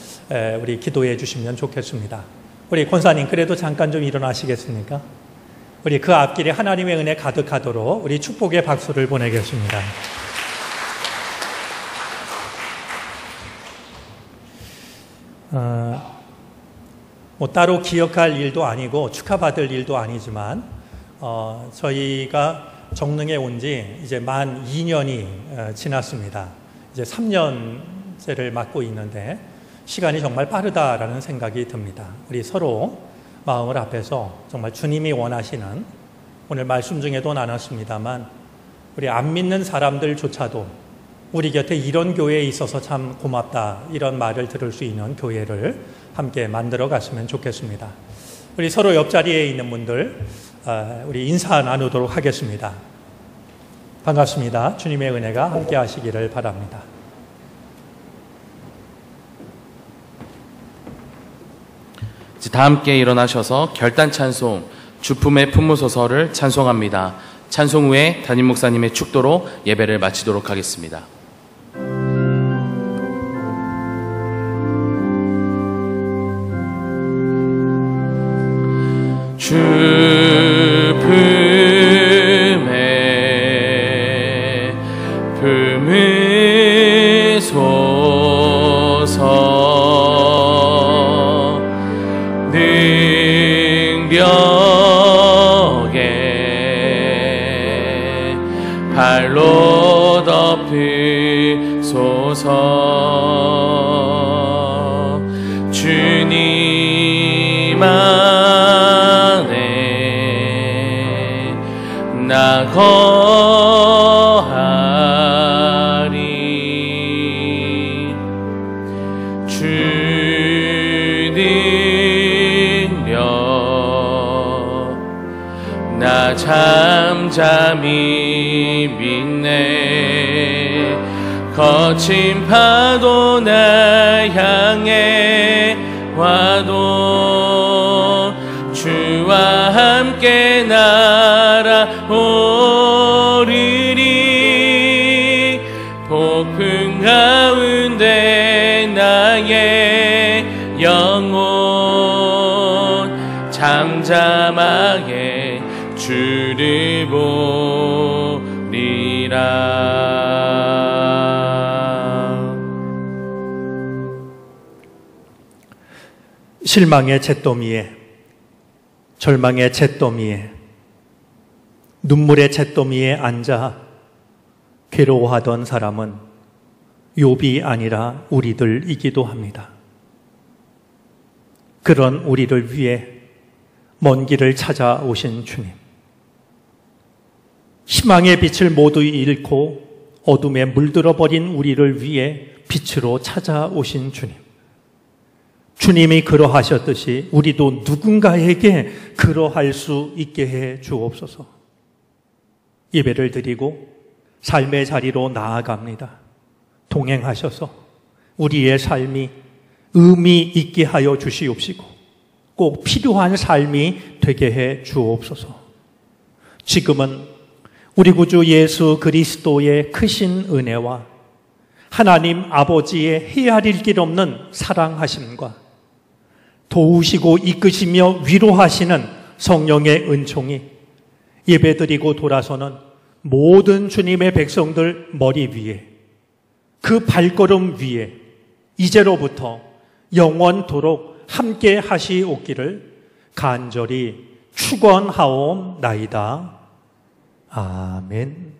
우리 기도해 주시면 좋겠습니다. 우리 권사님 그래도 잠깐 좀 일어나시겠습니까? 우리 그 앞길에 하나님의 은혜 가득하도록 우리 축복의 박수를 보내겠습니다. 따로 기억할 일도 아니고 축하받을 일도 아니지만 저희가 정릉에 온 지 이제 만 2년이 지났습니다. 이제 3년째를 맡고 있는데 시간이 정말 빠르다라는 생각이 듭니다. 우리 서로 마음을 합해서 정말 주님이 원하시는, 오늘 말씀 중에도 나눴습니다만 우리 안 믿는 사람들조차도 우리 곁에 이런 교회에 있어서 참 고맙다, 이런 말을 들을 수 있는 교회를 함께 만들어 갔으면 좋겠습니다. 우리 서로 옆자리에 있는 분들 우리 인사 나누도록 하겠습니다. 반갑습니다. 주님의 은혜가 함께 하시기를 바랍니다. 다 함께 일어나셔서 결단 찬송 주품에 품으소서를 찬송합니다. 찬송 후에 담임 목사님의 축도로 예배를 마치도록 하겠습니다. 주품에 품으소서 능력에 발로 덮으소서 주님 안에 나 거하리 주 능력 나 잠잠히 믿네 거친 파도 날 향해 와도 주와 함께 날아오르리 폭풍 가운데 나의 영혼 잠잠하게 주를 보리라. 실망의 잿더미에, 절망의 잿더미에, 눈물의 잿더미에 앉아 괴로워하던 사람은 욥이 아니라 우리들이기도 합니다. 그런 우리를 위해 먼 길을 찾아오신 주님, 희망의 빛을 모두 잃고 어둠에 물들어버린 우리를 위해 빛으로 찾아오신 주님, 주님이 그러하셨듯이 우리도 누군가에게 그러할 수 있게 해 주옵소서. 예배를 드리고 삶의 자리로 나아갑니다. 동행하셔서 우리의 삶이 의미 있게 하여 주시옵시고 꼭 필요한 삶이 되게 해 주옵소서. 지금은 우리 구주 예수 그리스도의 크신 은혜와 하나님 아버지의 헤아릴 길 없는 사랑하심과 도우시고 이끄시며 위로하시는 성령의 은총이 예배드리고 돌아서는 모든 주님의 백성들 머리 위에, 그 발걸음 위에 이제로부터 영원토록 함께 하시옵기를 간절히 축원하옵나이다. 아멘.